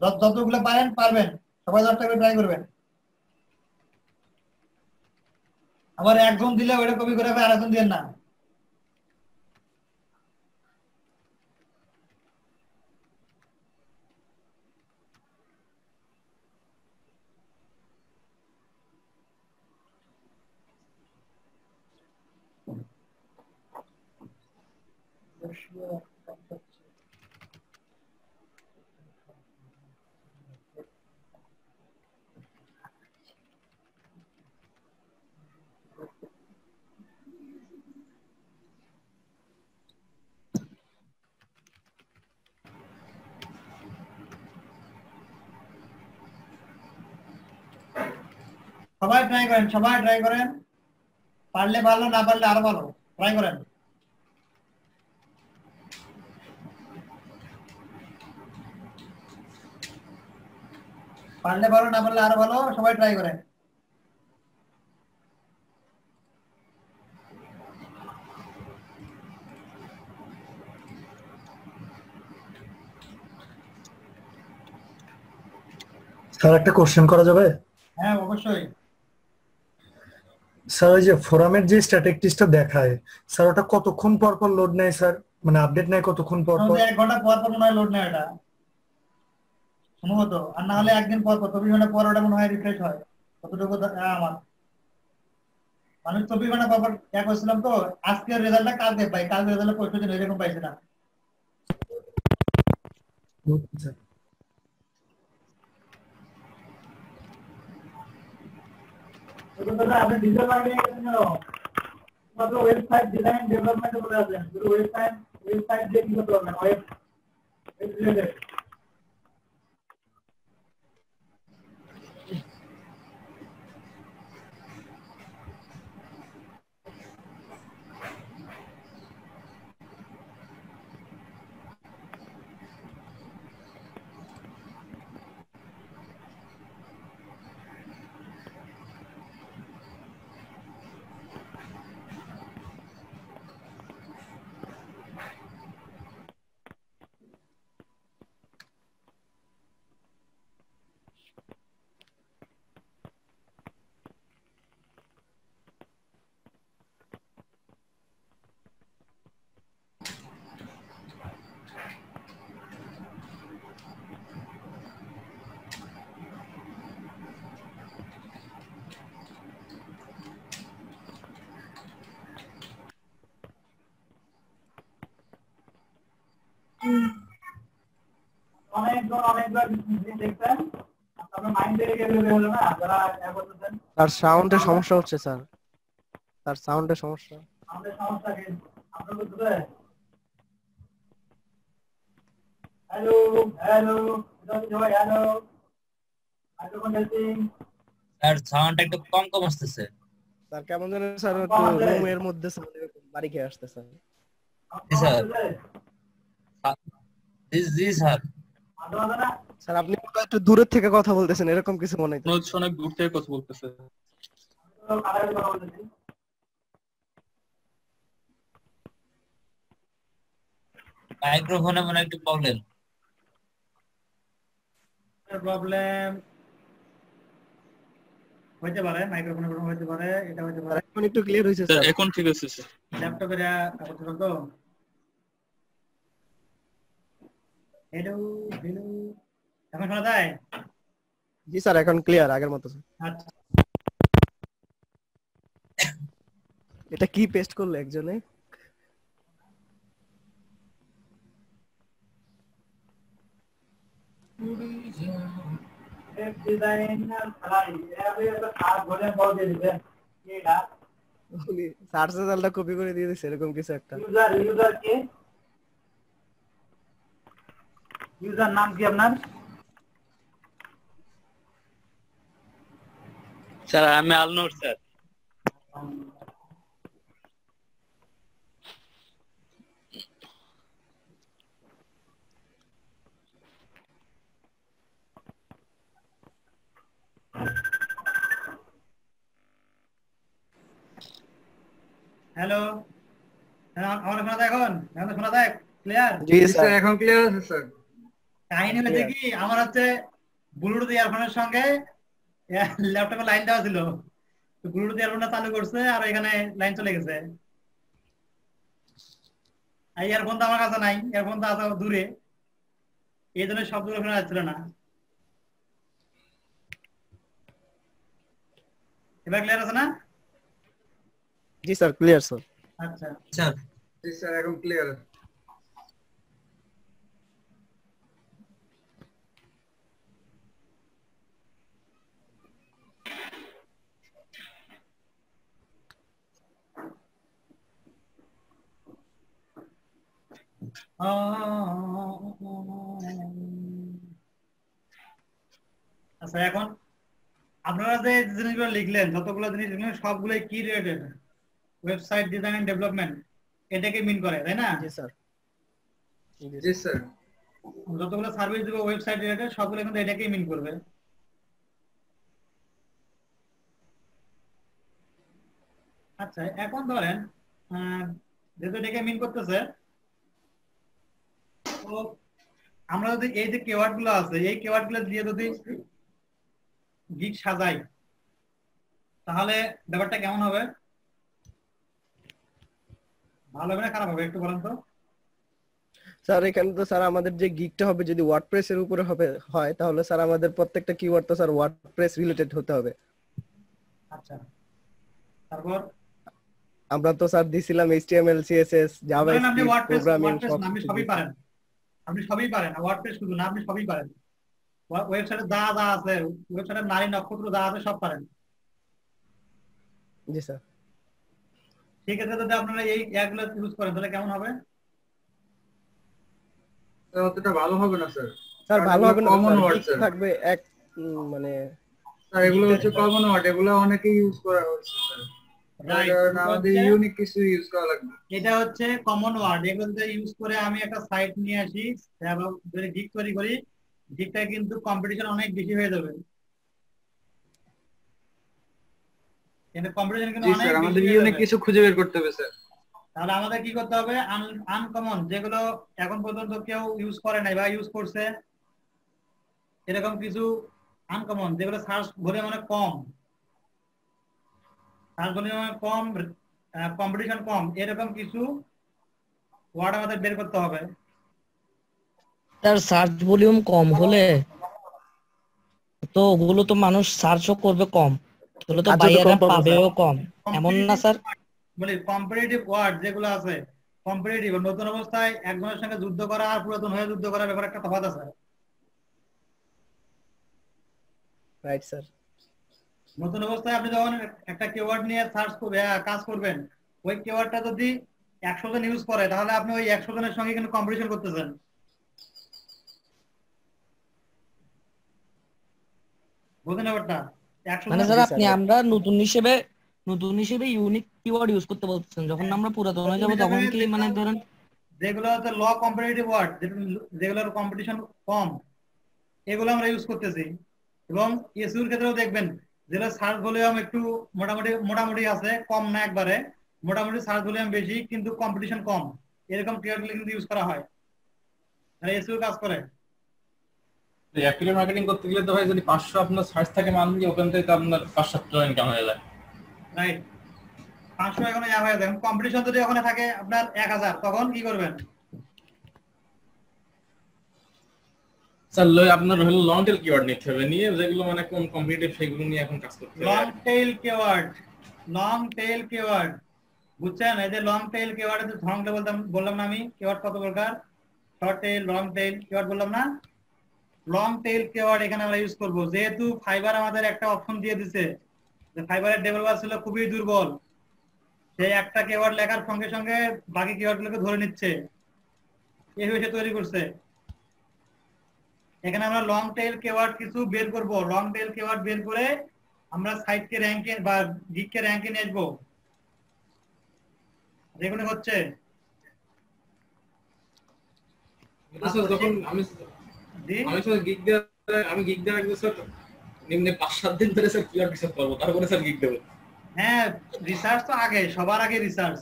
যতগুলো পারবেন সবাই 10টা করে ট্রাই করবেন। আবার একজন দিলে ওইটা কপি করে আর একজন দিয়েন না। সবাই ট্রাই করেন, সবাই ট্রাই করেন, পারলে ভালো, না পারলে আরো ভালো, ট্রাই করেন। পারলে ভালো, না পারলে আরো ভালো, সবাই ট্রাই করেন। স্যার একটা কোশ্চেন করা যাবে? হ্যাঁ অবশ্যই। স্যার ওই যে ফোরামের যে স্ট্যাটিস্টিক্সটা দেখায় স্যার ওটা কতক্ষণ পর পর লোড নেয় স্যার, মানে আপডেট নেয় কতক্ষণ পর পর? 1 ঘন্টা পর পর মনে হয় লোড নেয় এটা সম্ভবত, আর না হলে একদিন পর পর 24 ঘন্টা পর ওটা মনে হয় রিফ্রেশ হয়, কতটুকু আমার মানে 24 ঘন্টা পর পর করছিলাম তো। আজকের রেজাল্টটা কালকে পাই, কালকে রেজাল্ট 25 দিন এরকম পাইছি না। স্যার আপনি ডিজিটাল মার্কেটিং মাত্র ওয়েবসাইট ডিজাইন ডেভেলপমেন্ট বলে আছেন, শুধু ওয়েবসাইট দিয়ে কি করতে পারবেন? Web related. অনেকবার দেখবেন আপনার মাইন্ড থেকে গেলে হলো না, যারা বলতেছেন স্যার সাউন্ডের সমস্যা হচ্ছে স্যার, স্যার সাউন্ডের সমস্যা। আমাদের সমস্যা কি আপনার বলতেছে? Hello hello hello, microphone testing. Sir সাউন্ডটা একটু কম কম আসতেছে। স্যার কেমন যেন স্যার একটু রুমের মধ্যে সাউন্ড বাড়ি খেয়ে আসছে স্যার। জি স্যার। জি স্যার। স্যার আপনি একটু দূরের থেকে কথা বলতেছেন এরকম কিছু মনে হচ্ছে। অনেক দূর থেকে কথা বলতেছে। মাইক্রোফোনে মনে একটু প্রবলেম হইতে পারে, মাইক্রোফোনের প্রবলেম হইতে পারে, এটা হইতে পারে। এখন একটু ক্লিয়ার হইছে স্যার। এখন ঠিক আছে স্যার। ল্যাপটপের করতে তো। হ্যালো হ্যালো, এখন শোনা যায়? জি স্যার এখন ক্লিয়ার আগের মতো স্যার। আচ্ছা এটা কি পেস্ট করলো একজনে? ওয়েব ডিজাইনার ভাই এভাবে একটা কাজ বলে বল দিয়ে দিবেন এটা। উনি সার্চ রেজাল্টটা কপি করে দিয়ে দিয়েছে এরকম কিছু একটা। ইউজার কে? ইউজার নাম কি আপনার? স্যার আমি আলনুর স্যার। আমার শোনা যায় এখন শোনা যায় ক্লিয়ার? জি স্যার এখন ক্লিয়ার আছে স্যার। কাহিনী হচ্ছে কি আমার হচ্ছে ব্লুটুথ ইয়ারফোনের সঙ্গে ল্যাপটপে লাইন দেওয়া ছিল, তো ব্লুটুথ ইয়ারফোনটা চালু করছে আর এখানে লাইন চলে গেছে। আর ইয়ারফোন তো আমার কাছে নাই, ইয়ারফোন তো আছে দূরে, এই জন্য শব্দগুলো শোনা যাচ্ছিল না। এবার ক্লিয়ার আছে না? জি স্যার ক্লিয়ার স্যার। আচ্ছা স্যার জি স্যার এখন ক্লিয়ার। আচ্ছা এখন আপনারা যে জিনিসগুলো লিখলেন, যতগুলো জিনিস লিখলেন সবগুলোই কি related? Website design and development, এটাকে মিন করে, তাই না? জি স্যার। জি স্যার। যতগুলো সার্ভিস দিব ওয়েবসাইট রিলেটেড সবগুলো কিন্তু এটাকেই মিন করবে। আচ্ছা এখন ধরেন যেহেতু এটাকে মিন করতেছে, তো আমরা যদি এই যে কিওয়ার্ড গুলো আছে এই কিওয়ার্ড গুলো দিয়ে যদি গিগ সাজাই তাহলে ব্যাপারটা কেমন হবে? ভালো হবে না খারাপ হবে একটু বলেন তো? স্যার এখানে তো স্যার আমাদের যে গিগটা হবে যদি ওয়ার্ডপ্রেস এর উপরে হয় তাহলে স্যার আমাদের প্রত্যেকটা কিওয়ার্ড তো স্যার ওয়ার্ডপ্রেস রিলেটেড হতে হবে। আচ্ছা তারপর আমরা তো স্যার দিছিলাম HTML CSS জাভাস্ক্রিপ্ট প্রোগ্রামিং আপনি সবই পারেন, আপনি সবই পারেন, ওয়ার্ডপ্রেস শুধু না আপনি সবই পারেন, ওয়েবসাইটে যা যা আছে ওয়েবসাইটের নারী নক্ষত্র যা আছে সব পারেন। জি স্যার। ঠিক আছে, যদি আপনারা এই অ্যাপগুলো ইউজ করেন তাহলে কেমন হবে? অতটা ভালো হবে না স্যার। স্যার ভালো হবে না, কমন ওয়ার্ড থাকবে এক মানে স্যার এগুলো হচ্ছে কমন ওয়ার্ড, এগুলো অনেকে ইউজ করা হচ্ছে স্যার। রাইট, আমাদের ইউনিক কিছু ইউজ করা লাগবে। এটা হচ্ছে কমন ওয়ার্ড, এগুলো যদি ইউজ করে আমি একটা সাইট নিয়ে আসি এবং যদি গিগ তৈরি করি, গিগটা কিন্তু কম্পিটিশন অনেক বেশি হয়ে যাবে। কিন্তু কম্পিটিশন কিন্তু অনেক স্যার আমাদের ইউনিক কিছু খুঁজে বের করতে হবে স্যার। তাহলে আমাদের কি করতে হবে? আনকমন যেগুলো এখন পর্যন্ত কেউ ইউজ করে নাই বা ইউজ করছে এরকম কিছু আনকমন যেগুলো সার্চ ভলিউম অনেক কম, সার্চ ভলিউম কম, কম্পিটিশন কম, এরকম কিছু ওয়ার্ড আমাদের বের করতে হবে। তার সার্চ ভলিউম কম হলে তো ওগুলো তো মানুষ সার্চও করবে কম, তাহলে তো বাইরে পাবেও কম, এমন না স্যার? বলি কম্পিটিটিভ ওয়ার্ড যেগুলো আছে, কম্পিটিটিভ নতুন অবস্থায় একজনের সঙ্গে যুদ্ধ করা আর পুরাতন হয়ে যুদ্ধ করার ব্যাপারে একটা তফাৎ আছে। Right sir. নতুন অবস্থায় আপনি যখন একটা কিওয়ার্ড নিয়ে সার্চ করবে কাজ করবেন, ওই কিওয়ার্ডটা যদি 100 জন ইউজ করে তাহলে আপনি ওই 100 জনের সঙ্গে কিন্তু কম্পিটিশন করতেছেন। বুঝলেন ব্যাপারটা? মানে স্যার আপনি আমরা নতুন হিসেবে ইউনিক কিওয়ার্ড ইউজ করতে বলতেছেন, যখন আমরা পুরাতন হয়ে যাব তখন কি মানে ধরেন যেগুলো হচ্ছে ল কম্পিটিটিভ ওয়ার্ড যেগুলোর কম্পিটিশন কম এগুলো আমরা ইউজ করতেছি। এবং এসইওর ক্ষেত্রেও দেখবেন যেগুলো সার্চ ভলিউম একটু মোটামুটি আছে, কম না একবারে, মোটামুটি সার্চ ভলিউম বেশি কিন্তু কম্পিটিশন কম, এরকম কিওয়ার্ডগুলো কিন্তু ইউজ করা হয় আর এসইও কাজ করে। অ্যাফিলিয়েট মার্কেটিং করতে গেলে তো ভাই যদি 500 আপনার সার্চ থাকে মান্থলি, ওখান থেকে তো আপনার 5-7 ইনকাম হয়ে যায়। রাইট, 500 এখন ইয়া হয়ে যায়। কম্পিটিশন যদি ওখানে থাকে আপনার 1000, তখন কি করবেন? স্যার আপনার হলো লং টেল কিওয়ার্ড নিতে হবে, নিয়ে যেগুলো মানে কোন কম্পিটিটিভ সেগুলো নিয়ে এখন কাজ করতে হবে। লং টেল কিওয়ার্ড বুঝছেন? এই যে লং টেল কিওয়ার্ড এর ধরনটা বললাম না আমি, কিওয়ার্ড কত প্রকার, short tail, long tail keyword বললাম না। লং টেল কিওয়ার্ড এখানে আমরা ইউজ করব, যেহেতু ফাইবার আমাদের একটা অপশন দিয়ে দিছে যে ফাইবারের ডেভেলপার ছিল খুবই দুর্বল, সেই একটা কিওয়ার্ড লেখার সঙ্গে সঙ্গে বাকি কিওয়ার্ডগুলোকে ধরে নিচ্ছে, এইভাবে সে তৈরি করছে। এখানে আমরা লং টেল কিওয়ার্ড কিছু বের করব, লং টেল কিওয়ার্ড বের করে আমরা সাইটকে র‍্যাঙ্কে বা গিগকে র‍্যাঙ্কে নিয়ে আসবো, যেগুলো হচ্ছে যখন আমি স্যার গিগ দেওয়ার আগে স্যার নিম্নে 5-7 দিন ধরে স্যার কিওয়ার্ড রিসার্চ করব, তারপরে স্যার গিগ দেব। হ্যাঁ, রিসার্চ তো আগে, সবার আগে রিসার্চ।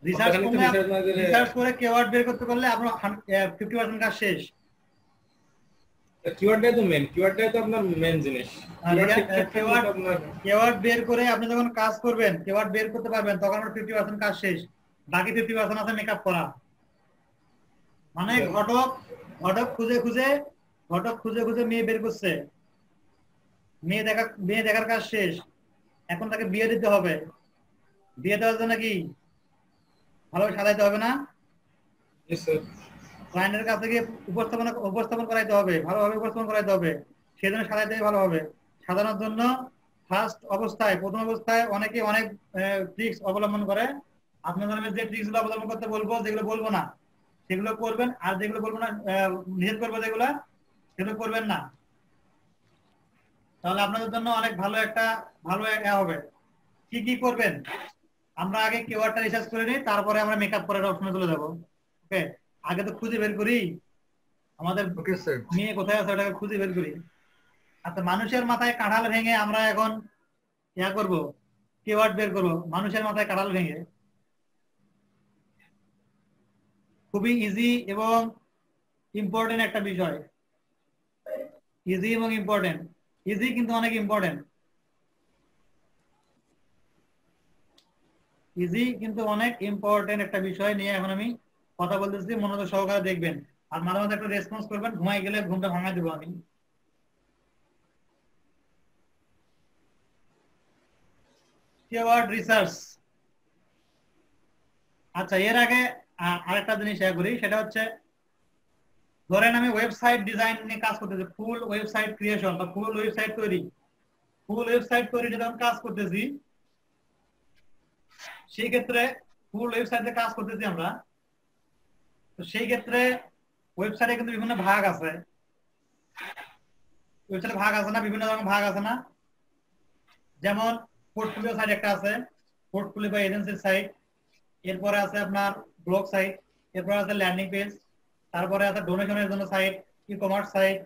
রিসার্চ ওখানে তো করলে research না করে- রিসার্চ করে কিওয়ার্ড বের করতে পারলে আপনার 50% কাজ শেষ। কিওয়ার্ডটাই তো মেন, কিওয়ার্ডটাই তো আপনার মেন জিনিস। Keyword ঠিক থাকলে তো আপনার কিওয়ার্ড বের করে আপনি যখন কাজ করবেন, কিওয়ার্ড বের করতে পারবেন, তখন আপনার 50% কাজ শেষ। বাকি 50% আছে মেকআপ করা। মানে ঘটক খুঁজে খুঁজে মেয়ে বের করছে, মেয়ে দেখার কাজ শেষ। এখন তাকে বিয়ে দিতে হবে। বিয়ে দেওয়ার জন্য কি ভালোভাবে সাজাইতে হবে না? ক্লায়েন্টের কাছে গিয়ে উপস্থাপন করাইতে হবে, ভালোভাবে উপস্থাপন করাইতে হবে, সেজন্য সাজাইতে হবে ভালোভাবে। সাজানোর জন্য প্রথম অবস্থায় অনেকে অনেক ট্রিক্স অবলম্বন করে। আপনাদের আমি যে ট্রিক্স গুলো অবলম্বন করতে বলবো, যেগুলো বলবো না সেগুলো করবেন, আর যেগুলো বলবো না নিষেধ করবো যেগুলো, সেগুলো করবেন না। তাহলে আপনাদের জন্য অনেক ভালো হবে। কি কি করবেন আমরা আগে কিওয়ার্ডটা রিসার্চ করে নিই, তারপরে আমরা মেকআপ করার অপশনে চলে যাব। ওকে, আগে তো খুঁজে বের করি আমাদের মেয়ে কোথায় আছে, ওটাকে খুঁজে বের করি। আচ্ছা, মানুষের মাথায় কাঁঠাল ভেঙে আমরা এখন করব, কিওয়ার্ড বের করব মানুষের মাথায় কাঁঠাল ভেঙে। খুবই ইজি এবং ইম্পর্টেন্ট একটা বিষয়। ইজি এবং ইম্পর্টেন্ট, ইজি কিন্তু অনেক ইম্পর্টেন্ট। ইজি কিন্তু অনেক ইম্পর্টেন্ট একটা বিষয় নিয়ে এখন আমি কথা বলতেছি, মনোযোগ সহকারে দেখবেন। আর মাঝে মাঝে একটা রেসপন্স করবেন, ঘুমাই গেলে ঘুমটা ভাঙাই দেবো আমি। Keyword research. আচ্ছা, এর আগে আরেকটা জিনিস শেয়ার করি, সেটা হচ্ছে ধরেন আমি ওয়েবসাইট ডিজাইন নিয়ে কাজ করতেছি, ফুল ওয়েবসাইট ক্রিয়েশন বা ফুল ওয়েবসাইট তৈরি যখন কাজ করতেছি, সেই ক্ষেত্রে ফুল ওয়েবসাইটে কাজ করতেছি আমরা। তো সেই ক্ষেত্রে ওয়েবসাইটে কিন্তু বিভিন্ন ভাগ আছে, ওয়েবসাইটে ভাগ আছে না, বিভিন্ন ধরনের ভাগ আছে না। যেমন পোর্টফোলিও সাইট একটা আছে, পোর্টফোলিও বা এজেন্সির সাইট। এরপরে আছে আপনার ব্লগ সাইট, এরপরে আছে ল্যান্ডিং পেজ, তারপরে আছে ডোনেশনের জন্য সাইট, ই কমার্স সাইট।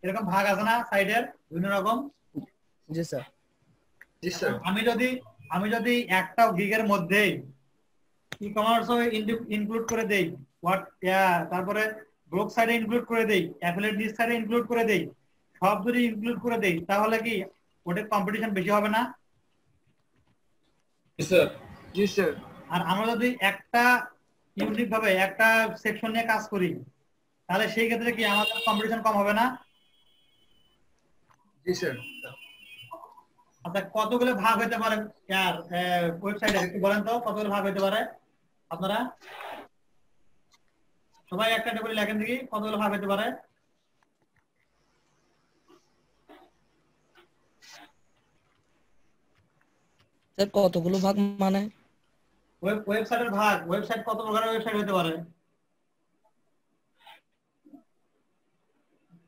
এরকম ভাগ আছে না সাইটের বিভিন্ন রকম? জি স্যার। আমি যদি একটা গিগের মধ্যে ই কমার্সও ইনক্লুড করে দেই, তারপরে ব্লগ সাইটে ইনক্লুড করে দেই, অ্যাফিলিয়েট লিস্ট সাইটে ইনক্লুড করে দেই, সব যদি ইনক্লুড করে দেই, তাহলে কি ওটার কম্পিটিশন বেশি হবে না? জি স্যার। আর আমরা যদি একটা ইউনিক ভাবে একটা সেকশন নিয়ে কাজ করি, তাহলে সেই ক্ষেত্রে কি আমাদের কম্পিটিশন কম হবে না? জি স্যার। আচ্ছা, কতগুলো ভাগ হতে পারে ওয়েবসাইটে একটু বলেন তো, কতগুলো ভাগ হতে পারে? আপনারা সবাই একটা করে লেখেন দেখি, কতগুলো ভাগ হতে পারে? স্যার কতগুলো ভাগ মানে? ওয়েবসাইটের ভাগ, ওয়েবসাইট কত প্রকারের ওয়েবসাইট হতে পারে?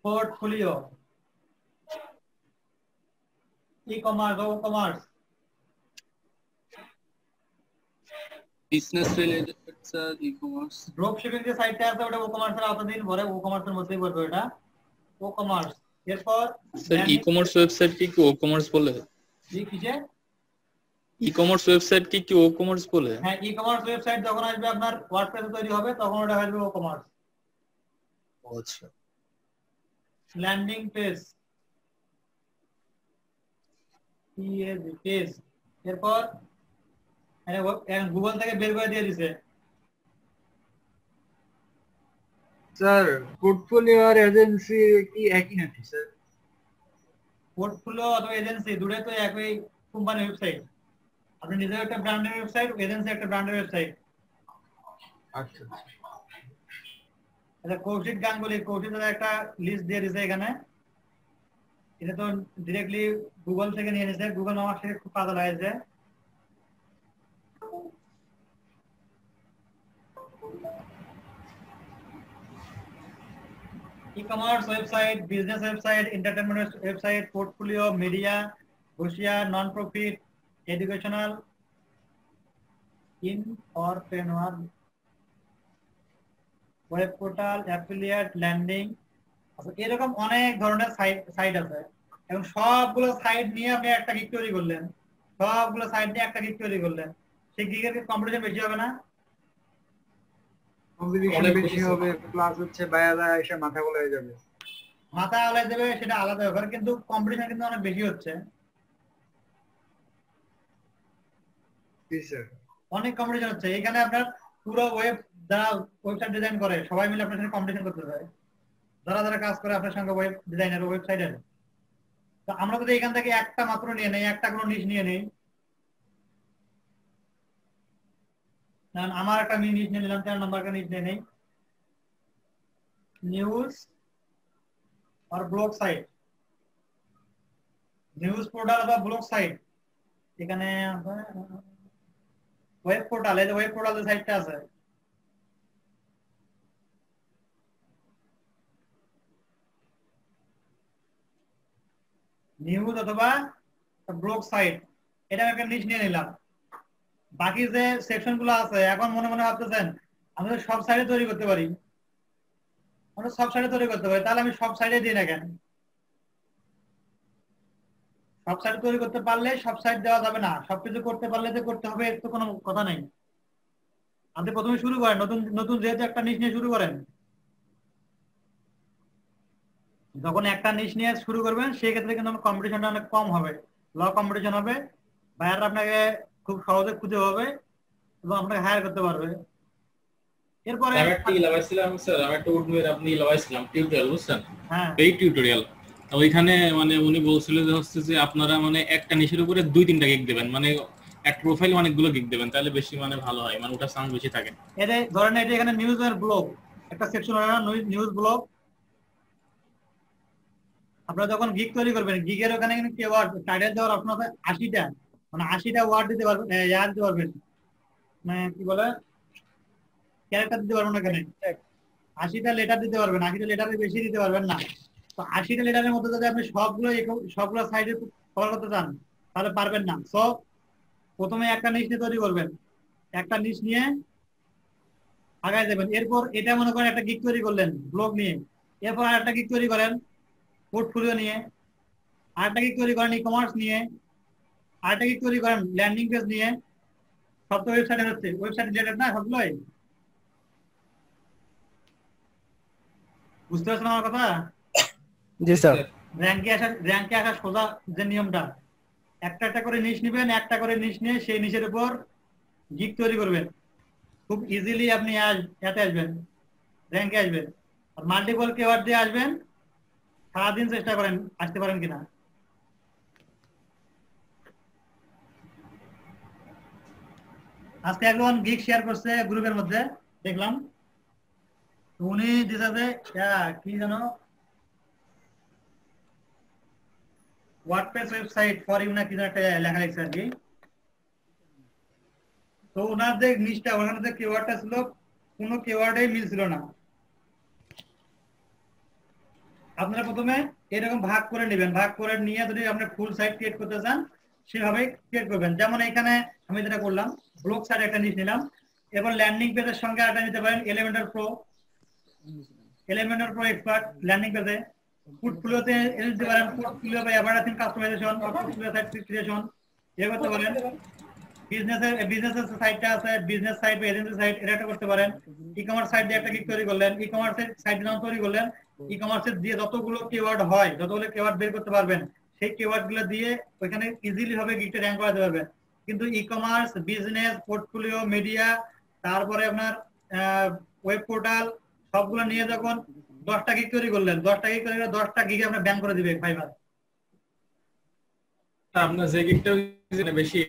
পোর্টফোলিও, ই কমার্স, ও commerce, business related sir, e-commerce. Drop shipping যে সাইটটা আছে ওটা ও কমার্সের আওতাধীন পড়ে, ও কমার্সের মধ্যেই পড়বে ওটা, ও কমার্স। এরপর স্যার ই কমার্স ওয়েবসাইট কি ও কমার্স বলে? কিসে? ই কমার্স ওয়েবসাইট কি ও কমার্স বলে? হ্যাঁ, ই কমার্স ওয়েবসাইট যখন আসবে আপনার ওয়ার্ডপ্রেসে তৈরি হবে, তখন ওটা আসবে ও কমার্স। আচ্ছা। Landing page, page. এরপর গুগল থেকে বের করে দিয়ে দিছে। স্যার পোর্টফোলিও আর এজেন্সি কি একই নাকি স্যার? পোর্টফোলিও অথবা এজেন্সি দুটোই তো একই কোম্পানির ওয়েবসাইট। আপনি নিজের একটা ব্র্যান্ডের ওয়েবসাইট, এজেন্সি একটা ব্র্যান্ডের ওয়েবসাইট। আচ্ছা আচ্ছা, কৌশিক গাঙ্গুলি, কৌশিক দাদা একটা লিস্ট দিয়ে দিছে এখানে। এটা তো ডিরেক্টলি গুগল থেকে নিয়ে নিয়েছে, গুগল আমার সাথে খুব কাজে লাগছে। E-commerce website, business website, entertainment website, portfolio, media, হোশিয়া, non profit, educational, infopreneur, web portal, affiliate, landing. আচ্ছা, এরকম অনেক ধরনের সাইট আছে। এবং সবগুলো সাইট নিয়ে আপনি একটা গিগ তৈরি করলেন, সেই গিগের কম্পিটিশন বেশি হবে না? কম্পিটিশন বেশি হবে প্লাস হচ্ছে বায়ারা এসে মাথা গোলাই যাবে। মাথা গোলাই যাবে সেটা আলাদা ব্যাপার, কিন্তু কম্পিটিশন কিন্তু অনেক বেশি হচ্ছে। অনেক কম্পিটিশন হচ্ছে এখানে। আপনার পুরো ওয়েব যারা ওয়েবসাইট ডিজাইন করে সবাই মিলে আপনার সঙ্গে কম্পিটিশন করতে চায়, যারা যারা কাজ করে আপনার সঙ্গে ওয়েব ডিজাইনার ওয়েবসাইটের। তো আমরা যদি এখান থেকে একটা মাত্র নিয়ে নেই, একটা কোনো নিশ নিয়ে নেই, আমার একটা নিশ নিয়ে নিলাম, 4 নম্বর একটা নিশ নিয়ে নেই, নিউজ আর ব্লগ সাইট, নিউজ পোর্টাল বা ব্লগ সাইট। এখানে ওয়েব পোর্টাল, এই যে ওয়েব পোর্টাল যে সাইটটা আছে, নিউজ অথবা ব্লগ সাইট, এটা একটা নিশ নিয়ে নিলাম। বাকি যে সেকশন গুলো আছে এখন মনে মনে ভাবতেছেন আমি তো সব সাইডে তৈরি করতে পারি, আমরা সব সাইডে তৈরি করতে পারি, তাহলে আমি সব সাইডে দিই না কেন? সব সাইড তৈরি করতে পারলে সব সাইড দেওয়া যাবে না, সবকিছু করতে পারলে যে করতে হবে এর তো কোনো কথা নাই। আপনি প্রথমে শুরু করেন, নতুন নতুন যেহেতু একটা নিশ নিয়ে শুরু করেন, যখন একটা নিশ নিয়ে শুরু করবেন সেই ক্ষেত্রে কিন্তু আমার কম্পিটিশনটা অনেক কম হবে, ল কম্পিটিশন হবে, বায়াররা আপনাকে খুব সহজে খুঁজে পাবে এবং আপনাকে হায়ার করতে পারবে। এরপরে আমি একটা লাগাইছিলাম স্যার, আমি একটা উডমের আপনি লাগাইছিলাম টিউটোরিয়াল, বুঝছেন? হ্যাঁ, এই টিউটোরিয়াল ওইখানে মানে উনি বলছিল যে হচ্ছে যে আপনারা মানে একটা নিশের উপরে 2-3টা গিগ দিবেন, মানে একটা প্রোফাইল অনেকগুলো গিগ দিবেন, তাহলে বেশি মানে ভালো হয়, মানে ওটা সাউন্ড বেশি থাকে। এটা ধরেন এটা এখানে নিউজ আর ব্লগ একটা সেকশন আছে না, নিউজ ব্লগ। আপনারা যখন গিগ তৈরি করবেন, গিগের ওখানে কিন্তু কিওয়ার্ড টাইটেল দেওয়ার অপশন আছে 80টা, মানে 80টা ওয়ার্ড দিতে পারবেন, ইয়ার দিতে পারবেন, মানে কি বলে ক্যারেক্টার দিতে পারবেন এখানে, 80টা লেটার দিতে পারবেন, 80টা লেটারের বেশি দিতে পারবেন না। তো 80টা লেটারের মধ্যে যদি আপনি সবগুলো সাইডে কভার করতে চান তাহলে পারবেন না। সো প্রথমে একটা নিশ নিয়ে তৈরি করবেন, একটা নিশ নিয়ে আগায় যাবেন। এরপর এটা মনে করেন একটা গিগ তৈরি করলেন ব্লগ নিয়ে, এরপর আরেকটা গিগ তৈরি করেন পোর্টফোলিও নিয়ে, আরেকটা গিগ তৈরি করেন ই কমার্স নিয়ে, আরেকটা গিগ তৈরি করেন ল্যান্ডিং পেজ নিয়ে। সব তো ওয়েবসাইটে হচ্ছে, ওয়েবসাইট রিলেটেড না সবগুলোই, বুঝতে পারছেন আমার কথা? জি স্যার। র্যাঙ্কে আসার সোজা যে নিয়মটা, একটা একটা করে নিশ নেবেন, একটা করে নিশ নিয়ে সেই নিশের উপর গিগ তৈরি করবেন, খুব ইজিলি আপনি এতে আসবেন, র্যাঙ্কে আসবেন। আর মাল্টিপল কিওয়ার্ড দিয়ে আসবেন, সারাদিন চেষ্টা করেন আসতে পারেন কিনা। আজকে একজন গিগ শেয়ার করছে গ্রুপের মধ্যে, দেখলাম উনি দিতেছে কি জানো, ওয়ার্ডপ্রেস ওয়েবসাইট ফর ইউ না কি একটা লেখা লিখছে আর কি। তো ওনার যে নিচটা, ওখানে যে কিওয়ার্ডটা ছিল কোনো কিওয়ার্ডে মিল ছিল না। আপনারা প্রথমে এরকম ভাগ করে নেবেন, ভাগ করে নিয়ে যদি আপনি ফুল সাইট ক্রিয়েট করতে চান সেভাবে ক্রিয়েট করবেন। যেমন এখানে আমি যেটা করলাম, ব্লগ সাইট একটা নিচ নিলাম, এবার ল্যান্ডিং পেজের সঙ্গে একটা নিতে পারেন এলিমেন্টর প্রো এক্সপার্ট ল্যান্ডিং পেজে। পোর্টফোলিওতে দিতে পারেন পোর্টফোলিও বা অ্যাডভার্টাইজিং কাস্টমাইজেশন বা পোর্টফোলিও সাইট ক্রিয়েশন এ করতে পারেন। বিজনেসের সাইটটা আছে, বিজনেস সাইট বা এজেন্সি সাইট এটা করতে পারেন। ই কমার্স সাইট দিয়ে একটা ক্লিক তৈরি করলেন, ই কমার্সের সাইট যখন তৈরি করলেন, ই কমার্সের দিয়ে যতগুলো কিওয়ার্ড হয়, যতগুলো কিওয়ার্ড বের করতে পারবেন, সেই কিওয়ার্ড গুলো দিয়ে ওইখানে ইজিলি ভাবে গিগটা র্যাঙ্ক করাতে পারবেন। কিন্তু e commerce, business, portfolio, media, তারপরে আপনার ওয়েব পোর্টাল সবগুলো নিয়ে যখন 10টা গিগ তৈরি করলেন, 10টা গিগ তৈরি করে 10টা গিগে আপনার ব্যান করে দিবে ফাইবার। আপনার যে গিগটা বেশি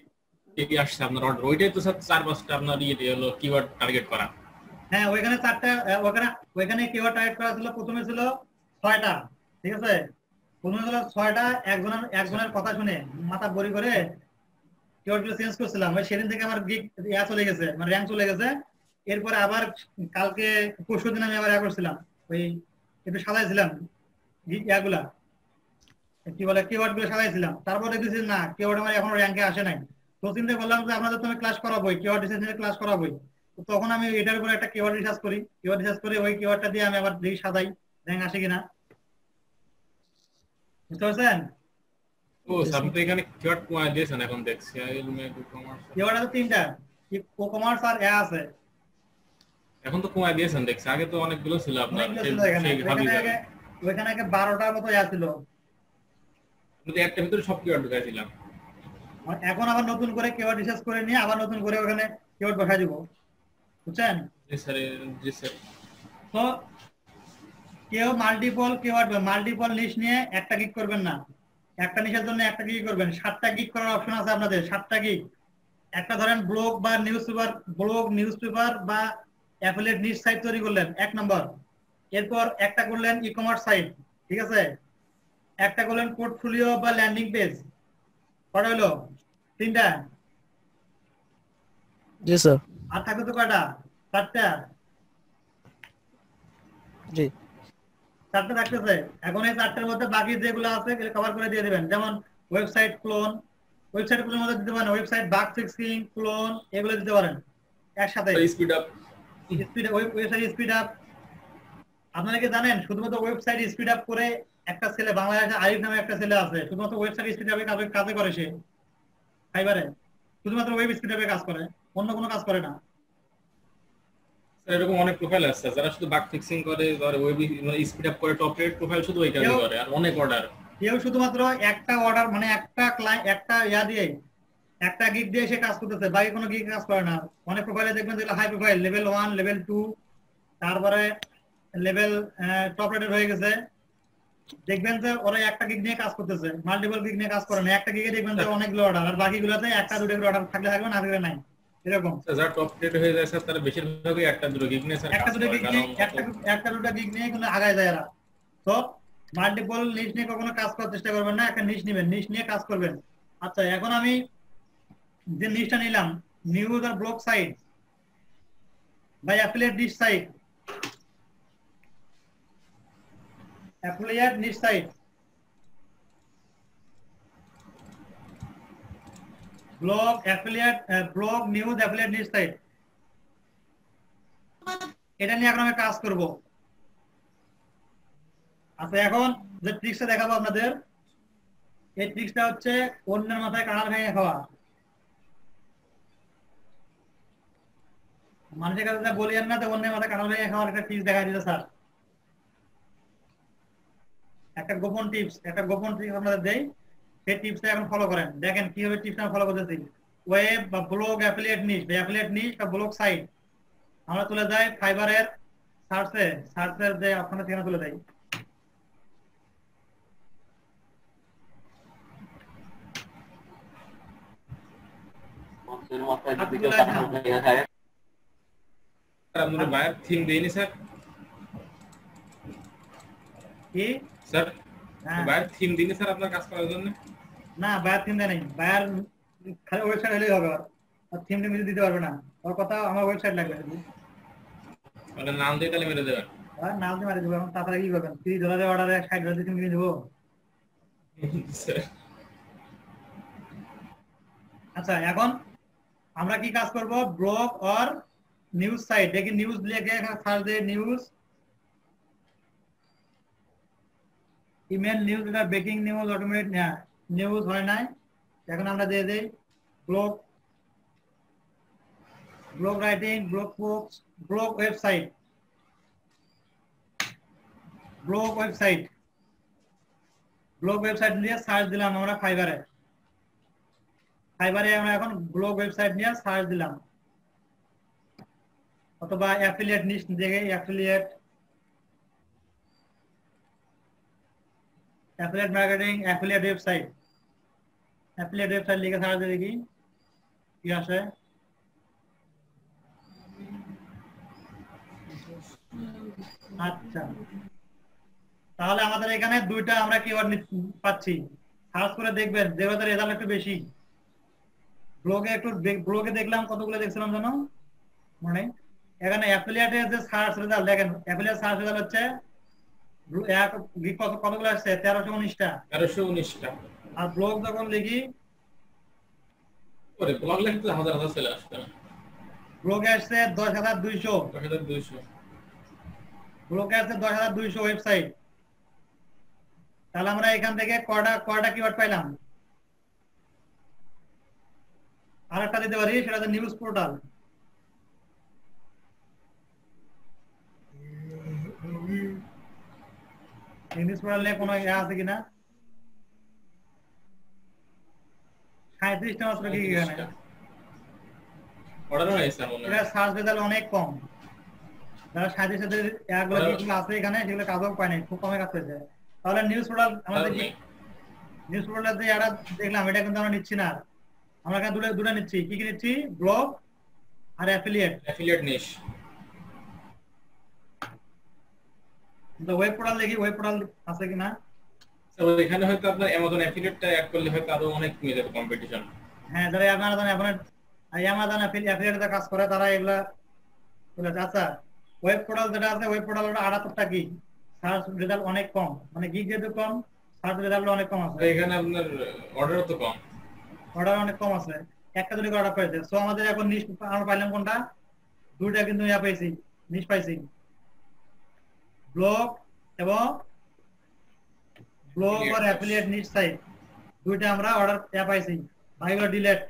এগিয়ে আসছে আপনার অর্ডার, ওইটাই তো স্যার 4-5টা আপনার হলো কিওয়ার্ড টার্গেট করা। হ্যাঁ, ওইখানে 4টা, ওইখানে কিওয়ার্ড টার্গেট করা ছিল। প্রথমে ছিল 6টা, ঠিক আছে, প্রথমে ছিল 6টা। একজনের কথা শুনে মাথা বড়ি করে কিওয়ার্ডগুলো চেঞ্জ করছিলাম। ওই সেদিন থেকে আমার গিগ চলে গেছে, মানে র্যাঙ্ক চলে গেছে। এরপরে আবার কালকে পরশুদিন আমি আবার করছিলাম, ওই একটু সাজাইছিলাম ইয়াগুলা কি বলে কিওয়ার্ড গুলো সাজাইছিলাম। তারপরে দেখতেছি না কিওয়ার্ড আমার এখনো র্যাঙ্কে আসে নাই। তো চিন্তা করলাম যে আপনাদের তো আমি ক্লাস করাবোই, কিওয়ার্ড রিসার্চ নিয়ে ক্লাস করাবোই। তখন আমি এটার উপরে একটা কিওয়ার্ড রিসার্চ করি, কিওয়ার্ড রিসার্চ করে ওই কিওয়ার্ডটা দিয়ে আমি আবার দেখি সাজাই র্যাঙ্ক আসে কিনা। বুঝতে পারছেন? ও আপনি তো এখানে কিওয়ার্ড দিয়েছেন, এখন দেখছি কিওয়ার্ড আছে 3টা, ই কমার্স আর আছে। এখন তো কমায় দিয়েছেন দেখছি, আগে তো অনেকগুলো ছিল আপনার ওইখানে আগে 12টার মতো ছিল, কিন্তু একটা ভিতরে সব কিওয়ার্ড ঢুকাইছিলাম। এখন আবার নতুন করে কিওয়ার্ড রিসার্চ করে নিয়ে আবার নতুন করে ওখানে কিওয়ার্ড বসাই দিব, বুঝছেন? জি স্যার, জি স্যার। তো কেউ মাল্টিপল কিওয়ার্ড বা মাল্টিপল লিস্ট নিয়ে একটা গিগ করবেন না, একটা নিশের জন্য একটা গিগ করবেন। 7টা গিগ করার অপশন আছে আপনাদের, 7টা গিগ। একটা ধরেন ব্লগ বা নিউজ পেপার বা অ্যাফিলিয়েট নিশ সাইট তৈরি করলেন 1 নম্বর। এরপর একটা করলেন ই-কমার্স সাইট, ঠিক আছে? একটা করলেন পোর্টফোলিও বা ল্যান্ডিং পেজ। কটা হলো? 3টা। জি স্যার। আর থাকবে তো কয়টা? 4টা। জি, 4টা থাকতেছে। এখন এই 4টার মধ্যে বাকি যেগুলো আছে এগুলো কভার করে দিয়ে দিবেন। যেমন ওয়েবসাইট ক্লোন, ওয়েবসাইট ক্লোনের মধ্যে দিতে পারেন ওয়েবসাইট বাগ ফিক্সিং, ক্লোন, এগুলো দিতে পারেন একসাথে। Speed up, website speed up. আপনারা কি জানেন শুধুমাত্র ওয়েবসাইট স্পিড আপ করে একটা ছেলে বাংলাদেশে আরিফ নামে একটা ছেলে আছে, শুধুমাত্র ওয়েবসাইট স্পিড আপে কাজে করে সে ফাইবারে, শুধুমাত্র ওয়েব স্পিড আপে কাজ করে, অন্য কোনো কাজ করে না। স্যার এরকম অনেক প্রোফাইল আছে যারা শুধু বাগ ফিক্সিং করে, ধর ওয়েব স্পিড আপ করে, টপ রেট প্রোফাইল শুধু ওই কাজই করে, আর অনেক অর্ডার। কেউ শুধুমাত্র একটা অর্ডার মানে একটা ক্লায়েন্ট একটা দিয়ে একটা গিগ দিয়ে সে কাজ করতেছে, বাকি কোনো গিগ কাজ করে না। অনেক প্রোফাইলে দেখবেন যেগুলো হাই প্রোফাইল, লেভেল 1, লেভেল 2, তারপরে লেভেল টপ রেটেড হয়ে গেছে, দেখবেন যে ওরা একটা গিগ নিয়ে কাজ করতেছে, মাল্টিপল গিগ নিয়ে কাজ করে না। একটা গিগে দেখবেন যে অনেকগুলো অর্ডার, আর বাকিগুলোতে একটা দুটো করে অর্ডার থাকলে থাকবে, না থাকলে নাই, এরকম। যারা টপ রেট হয়ে যায় স্যার তারা বেশিরভাগই একটা দুটো গিগ নিয়ে স্যার একটা দুটো গিগ নিয়ে একটা দুটো গিগ নিয়ে কিন্তু আগায় যায় এরা। তো মাল্টিপল নিশ নিয়ে কখনো কাজ করার চেষ্টা করবেন না, একটা নিশ নেবেন, নিশ নিয়ে কাজ করবেন। আচ্ছা, এখন আমি যে নিশটা নিলাম, নিউজ আর ব্লগ সাইট বা affiliate niche site, affiliate niche site, blog affiliate, blog news affiliate niche site, এটা নিয়ে এখন আমি কাজ করব। আচ্ছা, এখন যে ট্রিক্সটা দেখাবো আপনাদের, এই ট্রিক্সটা হচ্ছে অন্যের মাথায় কাঁঠাল ভেঙে খাওয়া। মানুষের কাছে যা বলিয়েন না, তো অন্যের মাথায় কাঁঠাল ভেঙে খাওয়ার একটা ট্রিক্স দেখা দিতে স্যার। একটা গোপন টিপস আপনাদের দেই, সেই টিপসটা এখন ফলো করেন। দেখেন কিভাবে টিপসটা ফলো করতেছি। ওয়েব বা ব্লগ অ্যাফিলিয়েট নিশ বা ব্লগ সাইট আমরা তুলে যাই ফাইবারের সার্চের যে অপশনে সেখানে তুলে দেয়। আমরা বায়ার থিম দেইনি স্যার। কি স্যার বায়ার থিম দিইনি স্যার আপনার কাজ করার জন্য? না, বায়ার থিম দেয় নাই, বায়ার খালি ওয়েবসাইট হলেই হবে, আর থিম টিম দিতে পারবে না। ওর কথা আমার ওয়েবসাইট লাগবে, মানে নাম দিয়ে তাহলে মেরে দেবেন। আর নাম দিয়ে মারি দেবো। এখন তারপরে কি করবেন? $30 অর্ডারে $60 থিম কিনে দেবো। আচ্ছা, এখন আমরা কি কাজ করব? ব্লগ আর নিউজ সাইট, দেখি নিউজ লিখে সার্চ দিয়ে নিউজ, ইমেল নিউজ, এটা ব্রেকিং নিউজ, অটোমেটেড নিউজ হয় নাই। এখন আমরা দিয়ে দেই blog writing, blog post, blog website, blog website দিয়ে সার্চ দিলাম আমরা ফাইবারে আমরা এখন ব্লগ ওয়েবসাইট নিয়ে সার্চ দিলাম, অথবা অ্যাফিলিয়েট নিশ দেখে অ্যাফিলিয়েট মার্কেটিং, অ্যাফিলিয়েট ওয়েবসাইট লিখে সার্চ দিয়ে দেখি কি আসে। আচ্ছা, তাহলে আমাদের এখানে দুইটা আমরা কিওয়ার্ড পাচ্ছি। সার্চ করে দেখবেন যেগুলোতে রেজাল্ট একটু বেশি। ব্লগে দেখলাম কতগুলো দেখছিলাম জানো মানে, এখানে অ্যাফিলিয়েটের যে সার্চ রেজাল্ট দেখেন, অ্যাফিলিয়েট সার্চ রেজাল্ট হচ্ছে কতগুলো আসছে? 1319টা। আর ব্লগ যখন লিখি, ব্লগ লিখতে হাজার হাজার চলে আসছে, ব্লগে আসছে 10,200, ব্লগে আসছে 10,200 ওয়েবসাইট। তাহলে আমরা এখান থেকে কয়টা কিওয়ার্ড পাইলাম? আরেকটা দিতে পারি, সেটা হচ্ছে নিউজ পোর্টাল। ইংলিশ পোর্টাল নিয়ে কোনো ইয়া আছে কিনা? 37টা মাত্র কি এখানে অর্ডার হয়েছে মনে হয়। এটা সার্চ রেজাল্ট অনেক কম। যারা 37 এগুলো যেগুলো আছে এখানে সেগুলো কাজও পায় নাই, খুব কমে কাজ পেয়েছে। তাহলে নিউজ পোর্টাল আমাদের নিউজ পোর্টাল যে এটা দেখলাম এটা কিন্তু আমরা নিচ্ছি না, আমরা এখানে দুটো নিচ্ছি। কি কি নিচ্ছি? ব্লগ আর অ্যাফিলিয়েট নিশ। তো ওয়েব পোর্টাল দেখি, ওয়েব পোর্টাল আছে কিনা। তো এখানে হয়তো আপনার অ্যামাজন অ্যাফিলিয়েটটা অ্যাড করলে হয়তো আরো অনেক কমে যাবে কম্পিটিশন। হ্যাঁ, যারা অ্যামাজন অ্যাফিলিয়েটে কাজ করে তারা এগুলা বলে। আচ্ছা, ওয়েব পোর্টাল যেটা আছে ওয়েব পোর্টাল ওটা 78টা গিগ, সার্চ রেজাল্ট অনেক কম, মানে গিগ যেহেতু কম সার্চ রেজাল্ট অনেক কম আছে। এখানে আপনার অর্ডারও তো কম, অর্ডার অনেক কম আছে, একটা দুটো অর্ডার পেয়েছে। সো আমাদের এখন নিশ আমরা পাইলাম কোনটা? দুইটা কিন্তু ইয়া পাইছি, নিশ পাইছি, ব্লগ এবং ব্লগ আর অ্যাফিলিয়েট নিশ সাইট দুইটা আমরা অর্ডার ইয়া পাইছি। ভাইগুলো ডিলেট,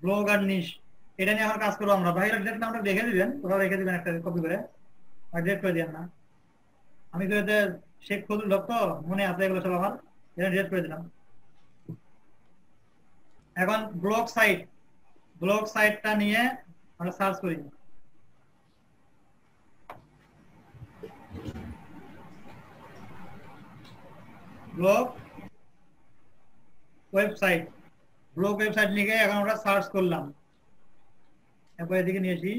ব্লগ আর নিশ, এটা নিয়ে এখন কাজ করবো আমরা। ভাইগুলো ডিলেট নামটা দেখে দিবেন, ওরা রেখে দিবেন একটা কপি করে, আর ডিলেট করে দিবেন না। আমি তো এতে শেখ ফজলুল হক তো মনে আছে এগুলো সব আমার, এটা ডিলেট করে দিলাম। এখন ব্লগ সাইটটা নিয়ে আমরা সার্চ করি। ব্লগ ওয়েবসাইট লিখে এখন আমরা সার্চ করলাম। এরপর এদিকে নিয়ে আসি।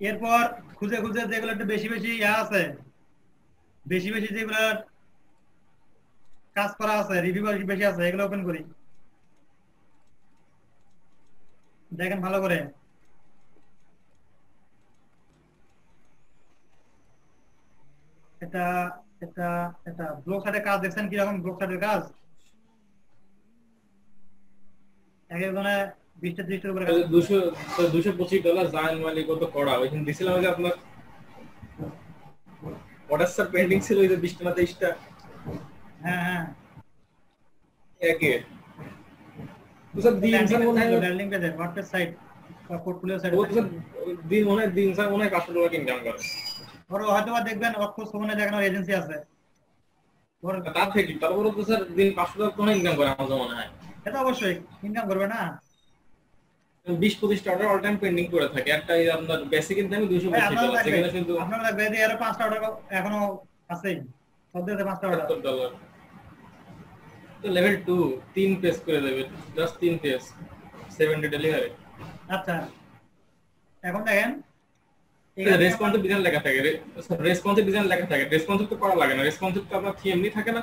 এরপর খুঁজে যেগুলো একটু বেশি ইয়া আছে, বেশি যেগুলো কাজ করা আছে, রিভিউ বেশি আছে, এগুলো ওপেন করি। দেখেন ভালো করে, এটা ব্লগ সাইটের কাজ দেখছেন কিরকম? ব্লগ সাইটের কাজ একজনে 20-30 উপরে কাজ। $225 জায়ান মালিক কত করা ওইখানে দিছিলাম যে আপনার অর্ডার স্যার পেন্ডিং ছিল ওই যে 20টা না 23টা। হ্যাঁ একে তো স্যার দিন স্যার মনে হয় ল্যান্ডিং পেজে ওয়ার্ডপ্রেস সাইট বা পোর্টফোলিও সাইট ও স্যার দিন স্যার মনে হয় $500 ইনকাম করে। ওর হয়তো দেখবেন অক্ষর সমনে দেখেন এজেন্সি আছে ওর তার থেকে তারপরে তো স্যার দিন $500 তো ইনকাম করে আমাদের মনে হয়। এটা অবশ্যই ইনকাম করবে না। 20-25টা অর্ডার অল টাইম পেন্ডিং করে থাকে। একটা আপনার বেসিকের দামই $225, সেখানে কিন্তু আপনারা দেখবেন যে এর 5টা অর্ডার এখনো আছেই, সব দিতে 5টা অর্ডার। তো লেভেল 2 3 পেজ করে দেবে, জাস্ট 3 পেজ 70 ডেলিভারি। আচ্ছা, এখন দেখেন রেসপন্সিভ ডিজাইন লেখা থাকে, রেসপন্সিভ তো করা লাগে না, রেসপন্সিভ তো আপনার এমনি থাকে না।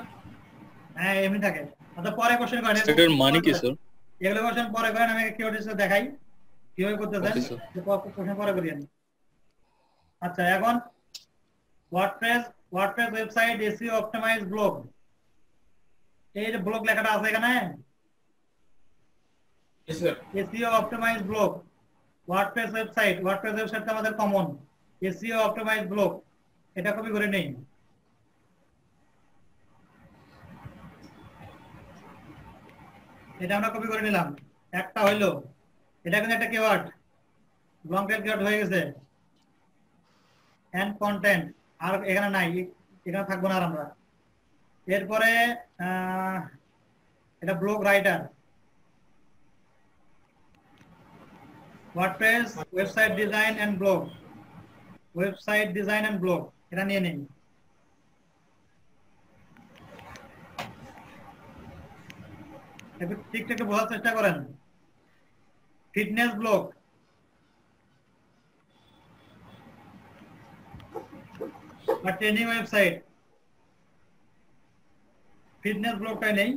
হ্যাঁ এমনি থাকে। আচ্ছা পরে কোশ্চেন করেন, এটার মানে কি স্যার? এগুলো কোশ্চেন পরে করেন, আমি কিওয়ার্ডস দেখাই কিভাবে করতেছেন, যে কোশ্চেন পরে করি আমি। আচ্ছা এখন WordPress website SEO optimize blog, এই যে ব্লগ লেখাটা আছে এখানে SEO optimize blog WordPress website আমাদের কমন, এসইও অপটিমাইজ ব্লগ এটা কপি করে নেই। এটা আমরা কপি করে নিলাম, একটা হইলো, এটা কিন্তু একটা কিওয়ার্ড, লং টেল কিওয়ার্ড হয়ে গেছে। এন্ড কন্টেন্ট আর এখানে নাই, এখানে থাকবো না আর আমরা। এরপরে এটা blog writer, WordPress website design and blog, এটা নিয়ে নেই। একটু ঠিকঠাক বোঝার চেষ্টা করেন। ফিটনেস ব্লগ, বা ট্রেনিং ওয়েবসাইট, ফিটনেস ব্লগটাই নেই।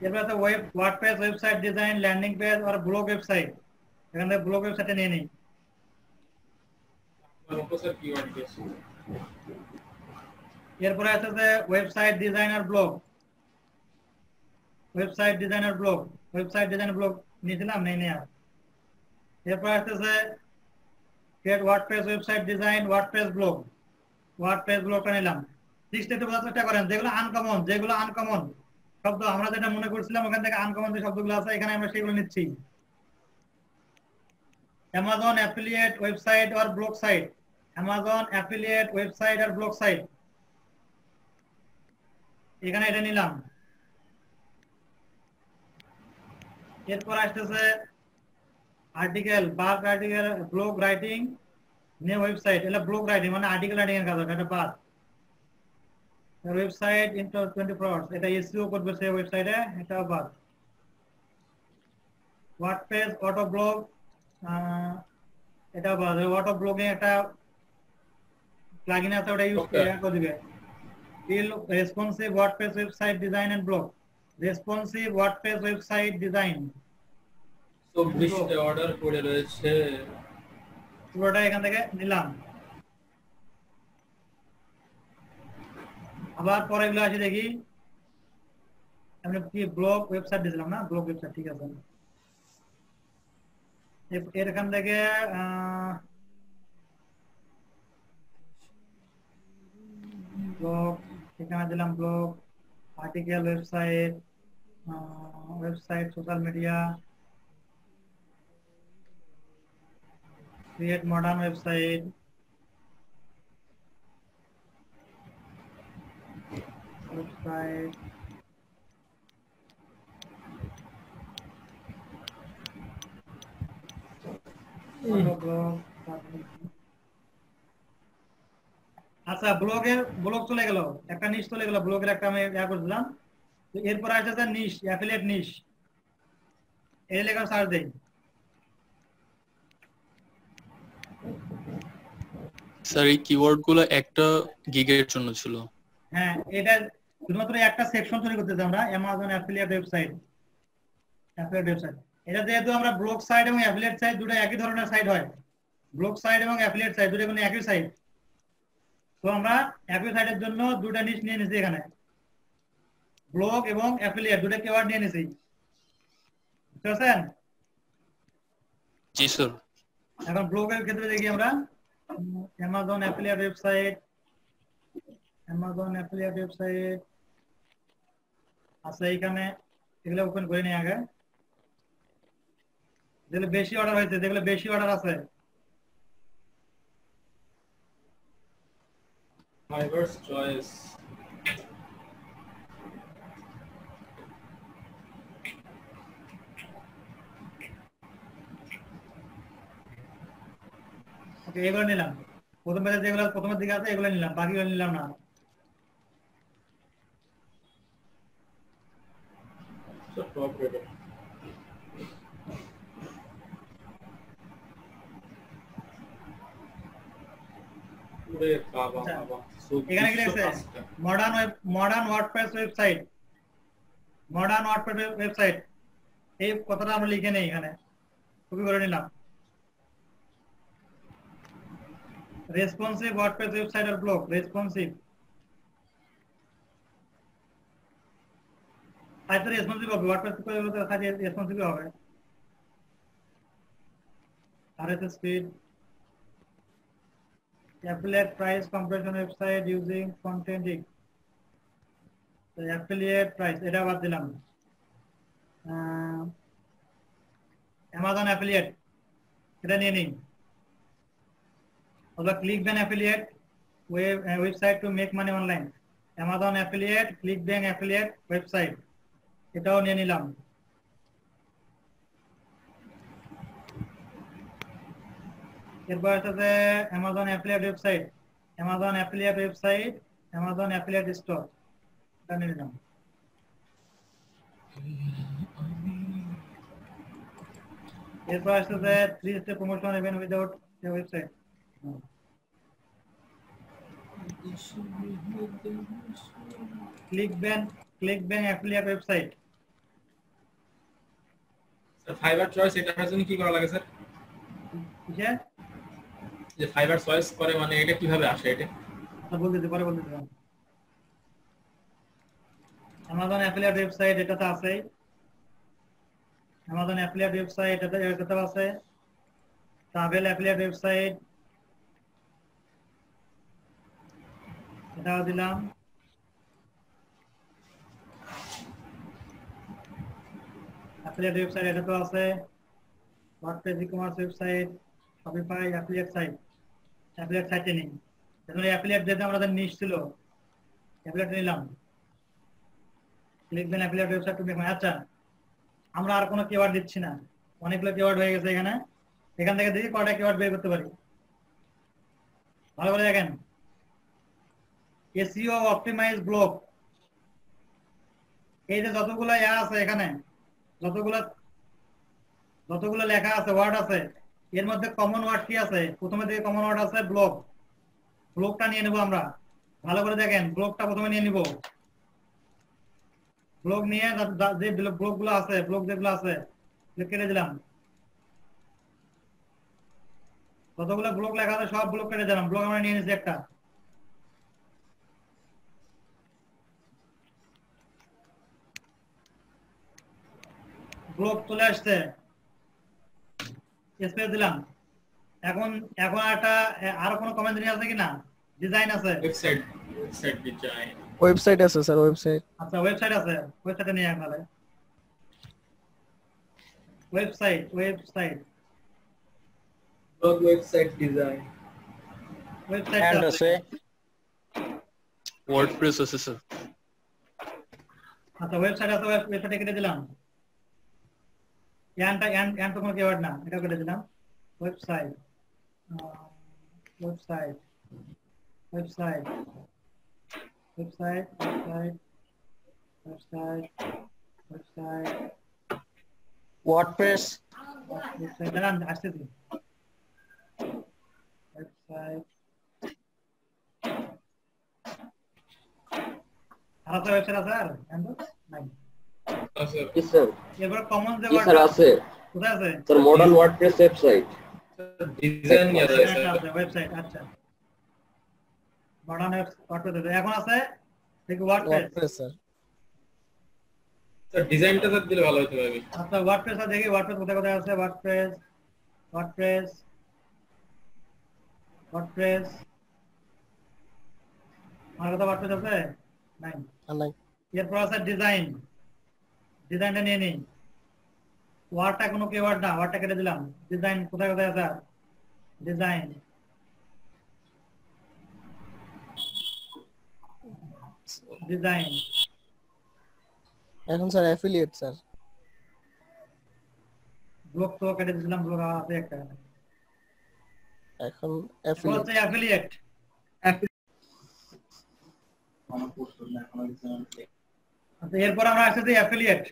এরপর আছে WordPress website design landing page আর ব্লগ ওয়েবসাইট, এখান থেকে ব্লগ ওয়েবসাইটে নিয়ে নেই। এরপরে আছে যে ওয়েবসাইট ডিজাইনার ব্লগ, নিয়েছিলাম নেই নেই। এরপর আসতেছে create WordPress website design WordPress ব্লগটা নিলাম। সিক্সটা বোঝার চেষ্টা করেন, যেগুলো আনকমন শব্দ আমরা যেটা মনে করছিলাম ওখান থেকে আনকমন যে শব্দগুলো আছে এখানে আমরা সেগুলো নিচ্ছি। Amazon affiliate website or blog site. Amazon affiliate website or blog site. এখানে এটা নিলাম। এরপর আসতেছে article, bulk article, blog writing, new website. এটা ব্লগ রাইটিং মানে আর্টিকেল রাইটিং এর কাজ, এটা বাদ। ওয়েবসাইট ইনটু 24 আওয়ার্স, এটা এসইও করবে সেই ওয়েবসাইটে, এটা বাদ। ওয়ার্ডপ্রেস অটো ব্লগ, এটা বাদ। অটো ব্লগে একটা প্লাগইন আছে, ওটা ইউজ করে দিবে। Build responsive WordPress website design and blog. Responsive WordPress website design. So বৃষ্টি অর্ডার করে রয়েছে, পুরোটা এখান থেকে নিলাম। আবার পরেগুলো আসি দেখি। আমরা কি ব্লগ ওয়েবসাইট দিলাম না, ব্লগ ওয়েবসাইট, ঠিক আছে। এখান থেকে ব্লগ, এখানে দিলাম blog, article, website, social media, create modern website, আচ্ছা ব্লগ চলে গেল, একটা নিশ চলে গেল, ব্লগের একটা আমি ইয়া করে দিলাম। তো এরপর আসছে নিশ, অ্যাফিলিয়েট নিশ, এই লেখা সার্চ দেই। স্যার এই কিওয়ার্ড গুলো একটা গিগের জন্য ছিল। হ্যাঁ, এটা শুধুমাত্র একটা সেকশন তৈরি করতেছি আমরা, অ্যামাজন অ্যাফিলিয়েট ওয়েবসাইট। এটা যেহেতু আমরা ব্লগ সাইট এবং অ্যাফিলিয়েট সাইট দুটো একই ধরনের সাইট হয়, ব্লগ সাইট এবং অ্যাফিলিয়েট সাইট দুটো কোনো একই সাইট, তো আমরা একই সাইটের জন্য দুটো নিশ নিয়ে নিয়েছি এখানে, ব্লগ এবং অ্যাফিলিয়েট দুটো কিওয়ার্ড নিয়ে নিয়েছি। বুঝতে পারছেন? জি স্যার। এখন ব্লগের ক্ষেত্রে দেখি আমরা অ্যামাজন অ্যাফিলিয়েট ওয়েবসাইট, আচ্ছা এখানে এগুলো ওপেন করে নিই আগে, যেগুলো বেশি অর্ডার হয়েছে, যেগুলো বেশি অর্ডার আছে। Fiverr's choice. ওকে, এগুলো নিলাম। প্রথম পেজে যেগুলো প্রথমের দিকে আছে এগুলো নিলাম, বাকিগুলো নিলাম না। So top rated. এখানে কি লিখছে? Modern WordPress website, modern WordPress website, এই কথাটা আমরা লিখে নেই এখানে, কপি করে নিলাম। রেসপন্সিভ ওয়ার্ডপ্রেস ওয়েবসাইট আর ব্লগ, রেসপন্সিভ, তাই রেসপন্সিভ হবে, ওয়ার্ডপ্রেস কাজে রেসপন্সিভ হবে। RSS feed, affiliate price comparison website using Contentic, so affiliate price এটা বাদ দিলাম। Amazon affiliate এটা নিয়ে নিই। অথবা ClickBank affiliate website to make money online, Amazon affiliate, ClickBank affiliate website, এটাও নিয়ে নিলাম। এরপর আছে Amazon affiliate website, Amazon affiliate website, Amazon affiliate store, এটা নিয়ে নিলাম। এরপর আছে 3-step promotion even without a website, ClickBank affiliate website। Sir fibre choice এটা করার জন্য কি করা লাগে স্যার? কিসে? যে ফাইবার চয়েস করে মানে এটা কিভাবে আসে এটা? বলতে পরে বলতে দিলাম। Amazon affiliate website এটা তো আছে, Amazon affiliate website এটা তো আছে, travel affiliate website এটাও দিলাম। affiliate website এটা তো আছে, WordPress e-commerce website, Shopify affiliate site training. এখন অ্যাফিলিয়েট যেটা আমাদের নিশ ছিল, অ্যাফিলিয়েট নিলাম, লিখবেন affiliate website to make money. আচ্ছা, আমরা আর কোনো কিওয়ার্ড দিচ্ছি না, অনেকগুলো কিওয়ার্ড হয়ে গেছে এখানে। এখান থেকে দেখি কয়টা কিওয়ার্ড বের করতে পারি। ভালো করে দেখেন, এসইও অপটিমাইজ ব্লগ, এই যে যতগুলো আছে এখানে, যতগুলো লেখা আছে, ওয়ার্ড আছে, এর মধ্যে কমন ওয়ার্ড কি আছে? প্রথমে থেকে কমন ওয়ার্ড আছে ব্লগ। ব্লগটা নিয়ে নেব আমরা। ভালো করে দেখেন, ব্লগটা প্রথমে নিয়ে নিব। ব্লগ নিয়ে যে ব্লগগুলো আছে, ব্লগ যেগুলো আছে কেটে দিলাম। যতগুলো ব্লগ লেখা আছে সব ব্লগ কেটে দিলাম। ব্লগ আমরা নিয়ে নিয়েছি একটা। ব্লগ চলে আসছে, স্পেস দিলাম। এখন একটা আরো কোনো কমেন্ট আছে কিনা? ডিজাইন আছে, ওয়েবসাইট ডিজাইন, ওয়েবসাইট আছে স্যার, ওয়েবসাইট। আচ্ছা, ওয়েবসাইট আছে, ওয়েবসাইটে নিয়ে আপনারা website blog website design, website আছে, ওয়ার্ডপ্রেস আছে স্যার। আচ্ছা, ওয়েবসাইট আছে, ওয়েবসাইটে কেটে দিলাম। এন্ড তো কোনো কিওয়ার্ড না, এটা কেটে দিলাম। Website website website website website website WordPress, website দাঁড়ান, আসতেছি। ওয়েবসাইট আর তো ওয়েবসাইট আছে আর নাই। আছে স্যার। এবার কমন যে জি স্যার আছে। কোথায় আছে? Sir modern WordPress website. Design নিয়ে আছে ওয়েবসাইট। আচ্ছা, মডার্ন ওয়ার্ডপ্রেস এখন আছে দেখি ওয়ার্ডপ্রেস স্যার। স্যার ডিজাইনটা স্যার দিলে ভালো হতো ভাবি। আচ্ছা, ওয়ার্ডপ্রেস আর দেখি ওয়ার্ডপ্রেস কোথায় আছে। ওয়ার্ডপ্রেস আমার কথা ওয়ার্ডপ্রেস আছে? নাই। এরপর আছে ডিজাইনটা নিয়ে নিই। ওয়ার্ডটা কোনো কিওয়ার্ড না, ওয়ার্ডটা কেটে দিলাম। ডিজাইন কোথায় আছে? ডিজাইন এখন স্যার অ্যাফিলিয়েট স্যার। ব্লগ তো কেটে দিলাম, ব্লগ আছে একটা। এখন অ্যাফিলিয়েট আচ্ছা, এরপর আমরা আসছি অ্যাফিলিয়েট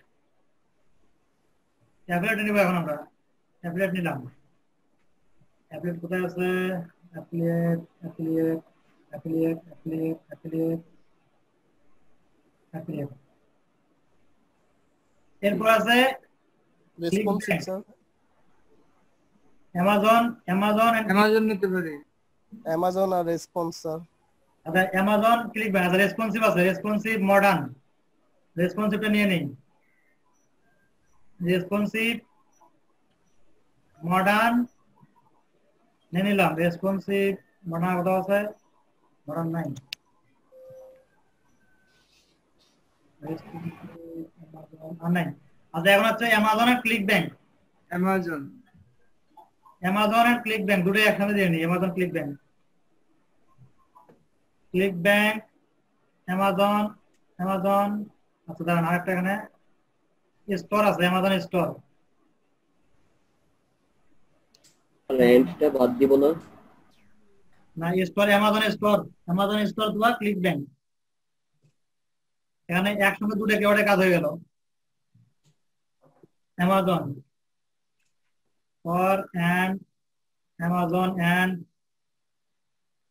নিব। এখন আমরা অ্যাফিলিয়েট নিলাম। অ্যাফিলিয়েট কোথায় আছে? অ্যাফিলিয়েট এরপর আছে রেসপন্সিভ স্যার। অ্যামাজন নিতে পারি। অ্যামাজন আর রেসপন্স স্যার। আচ্ছা, অ্যামাজন ক্লিক ব্যাং আছে, রেসপন্সিভ আছে, রেসপন্সিভ মডার্ন। রেসপন্সিভটা নিয়ে নেই। রেসপন্সিভ মডার্ন নিয়ে নিলাম। রেসপন্সিভ মডার্ন কোথাও আছে? মডার্ন নাই। নাই। আচ্ছা, এখন হচ্ছে অ্যামাজন আর ক্লিক ব্যাংক। অ্যামাজন আর ক্লিক ব্যাংক দুটোই একসাথে দিয়ে নিই। Amazon click bank Amazon. আচ্ছা, দাঁড়ান, আরেকটা এখানে স্টোর আছে, অ্যামাজন স্টোর। এন্ডটা বাদ দিব না স্টোর, অ্যামাজন স্টোর বা ক্লিক ব্যাংক। এখানে একসঙ্গে দুটো কিওয়ার্ডে কাজ হয়ে গেল। Amazon for and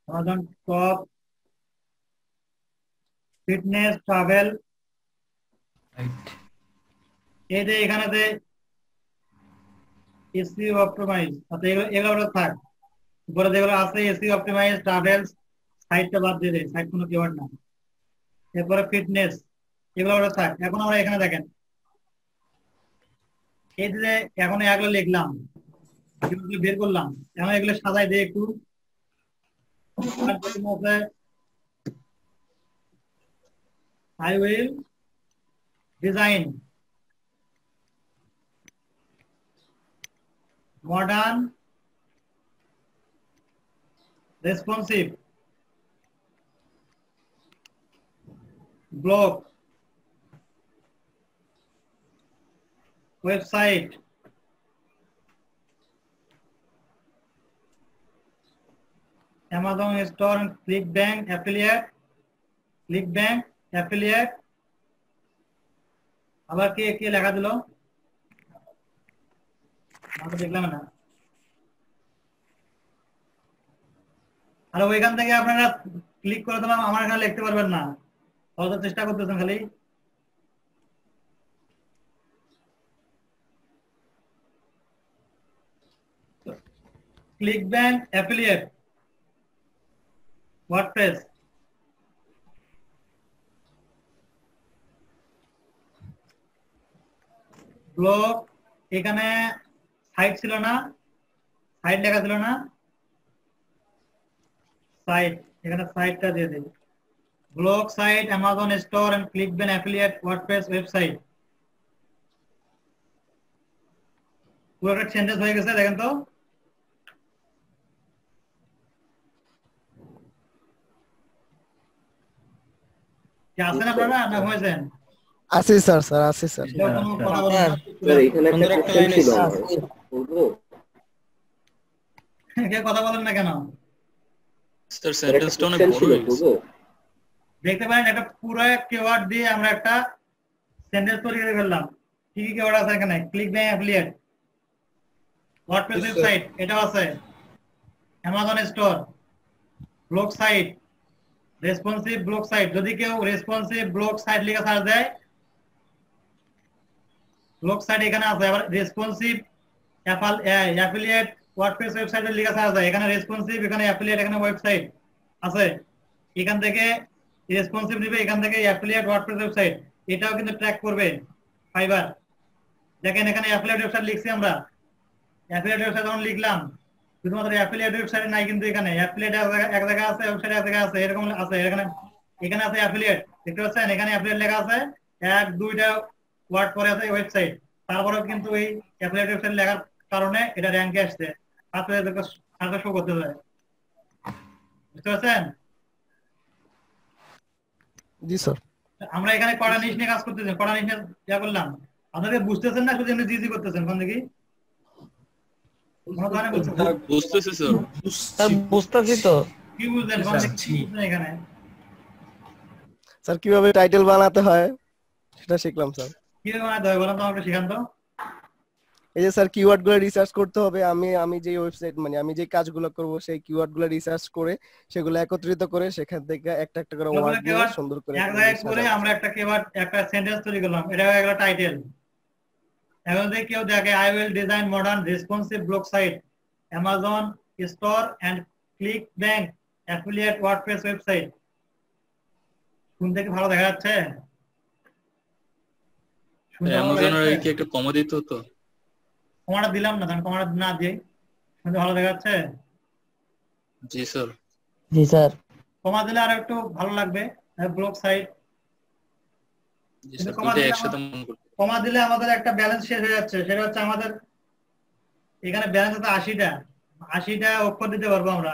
Amazon top fitness travel. এই যে এখানে এসইও অপটিমাইজ, আচ্ছা এগুলো থাক। উপরে যেগুলো আছে এসইও অপটিমাইজ, ট্রাভেলস, সাইটটা বাদ দিয়ে দেয়, সাইট কোনো কিওয়ার্ড না। এরপরে ফিটনেস, এগুলো থাক। এখন আমরা এখানে দেখেন, এই যে এখন এগুলো লিখলাম, বের করলাম। এখন এগুলো সাজাই দিয়ে একটু I will design modern responsive blog website Amazon Store and ClickBank affiliate আবার কে লেখা দিল আমরা দেখলাম না আর ওইখান থেকে আপনারা ক্লিক করে দিলাম আমার এখানে লিখতে পারবেন না তাহলে চেষ্টা করতেছেন খালি ClickBank affiliate WordPress ব্লগ এখানে সাইট ছিল না সাইট লেখা ছিল না সাইট এখানে সাইটটা দিয়ে দেব blog site Amazon Store and ClickBank affiliate WordPress website পুরোটা চেঞ্জেস হয়ে গেছে দেখেন তো কি আছেন আপনারা না হয়েছেন আছে স্যার আছে স্যার স্যার এখানে একটা কোশ্চেন ছিল বলবো কে কথা বলেন না কেন স্যার সেন্টেন্সটা অনেক বড় হয়ে গেছে দেখতে পারেন একটা পুরো কিওয়ার্ড দিয়ে আমরা একটা সেন্টেন্স তৈরি করে ফেললাম কি কি কিওয়ার্ড আছে এখানে ClickBank affiliate WordPress ওয়েবসাইট এটা আছে Amazon Store blog site responsive blog site যদি কেউ রেসপন্সিভ ব্লগ সাইট লিখে সার্চ দেয় ব্লগ সাইট এখানে আছে আবার রেসপন্সিভ অ্যাফিলিয়েট ওয়ার্ডপ্রেস ওয়েবসাইটে লিখে সার্চ দেয় এখানে রেসপন্সিভ এখানে অ্যাফিলিয়েট এখানে ওয়েবসাইট আছে এখান থেকে রেসপন্সিভ নেবে এখান থেকে অ্যাফিলিয়েট ওয়ার্ডপ্রেস ওয়েবসাইট এটাও কিন্তু ট্র্যাক করবে ফাইবার দেখেন এখানে অ্যাফিলিয়েট ওয়েবসাইট লিখছি আমরা অ্যাফিলিয়েট ওয়েবসাইট যখন লিখলাম শুধুমাত্র অ্যাফিলিয়েট ওয়েবসাইট নাই কিন্তু এখানে অ্যাফিলিয়েট এক জায়গা আছে ওয়েবসাইট এক জায়গা আছে এরকম আছে এখানে আছে অ্যাফিলিয়েট দেখতে পাচ্ছেন এখানে অ্যাফিলিয়েট লেখা আছে এক দুইটা ওয়ার্ড পরে আছে ওয়েবসাইট তারপরেও কিন্তু এই অ্যাফিলিয়েট ওয়েবসাইট লেখার কারণে এটা র্যাঙ্কে আসছে তারপরে সার্চ শো করতে যায় বুঝতে পারছেন জি স্যার আমরা এখানে কড়া নিশ নিয়ে কাজ করতেছি কড়া নিশ নিয়ে করলাম আপনাদের বুঝতেছেন না শুধু এমনি জিজি করতেছেন কোন দিকে বুঝতেছি স্যার বুঝতেছি তো কি বুঝলেন এখানে স্যার কিভাবে টাইটেল বানাতে হয় সেটা শিখলাম স্যার কিভাবে বানাতে হয় বলেন তো আমাকে শিখান তো এই যে স্যার কিওয়ার্ড গুলো রিসার্চ করতে হবে আমি যে ওয়েবসাইট মানে আমি যে কাজগুলো করব সেই কিওয়ার্ড গুলো রিসার্চ করে সেগুলো একত্রিত করে সেখান থেকে একটা একটা করে ওয়ার্ড দিয়ে সুন্দর করে এক জায়গায় করে আমরা একটা কিওয়ার্ড একটা সেন্টেন্স তৈরি করলাম এটা হয়ে গেল টাইটেল এখন যদি কেউ দেখে I will design modern responsive blog site Amazon Store and ClickBank affiliate WordPress website শুনতে কি ভালো দেখা যাচ্ছে অ্যামাজনের কি একটা কমা দিত তো কমাটা দিলাম না কমাটা না দিয়ে শুনতে ভালো দেখা যাচ্ছে জি স্যার কমা দিলে আর একটু ভালো লাগবে ব্লগ সাইট জি স্যার দুটো একসাথে মনে করতে কমা দিলে আমাদের একটা ব্যালেন্স শেষ হয়ে যাচ্ছে সেটা হচ্ছে আমাদের এখানে ব্যালেন্স আছে 80টা অক্ষর দিতে পারবো আমরা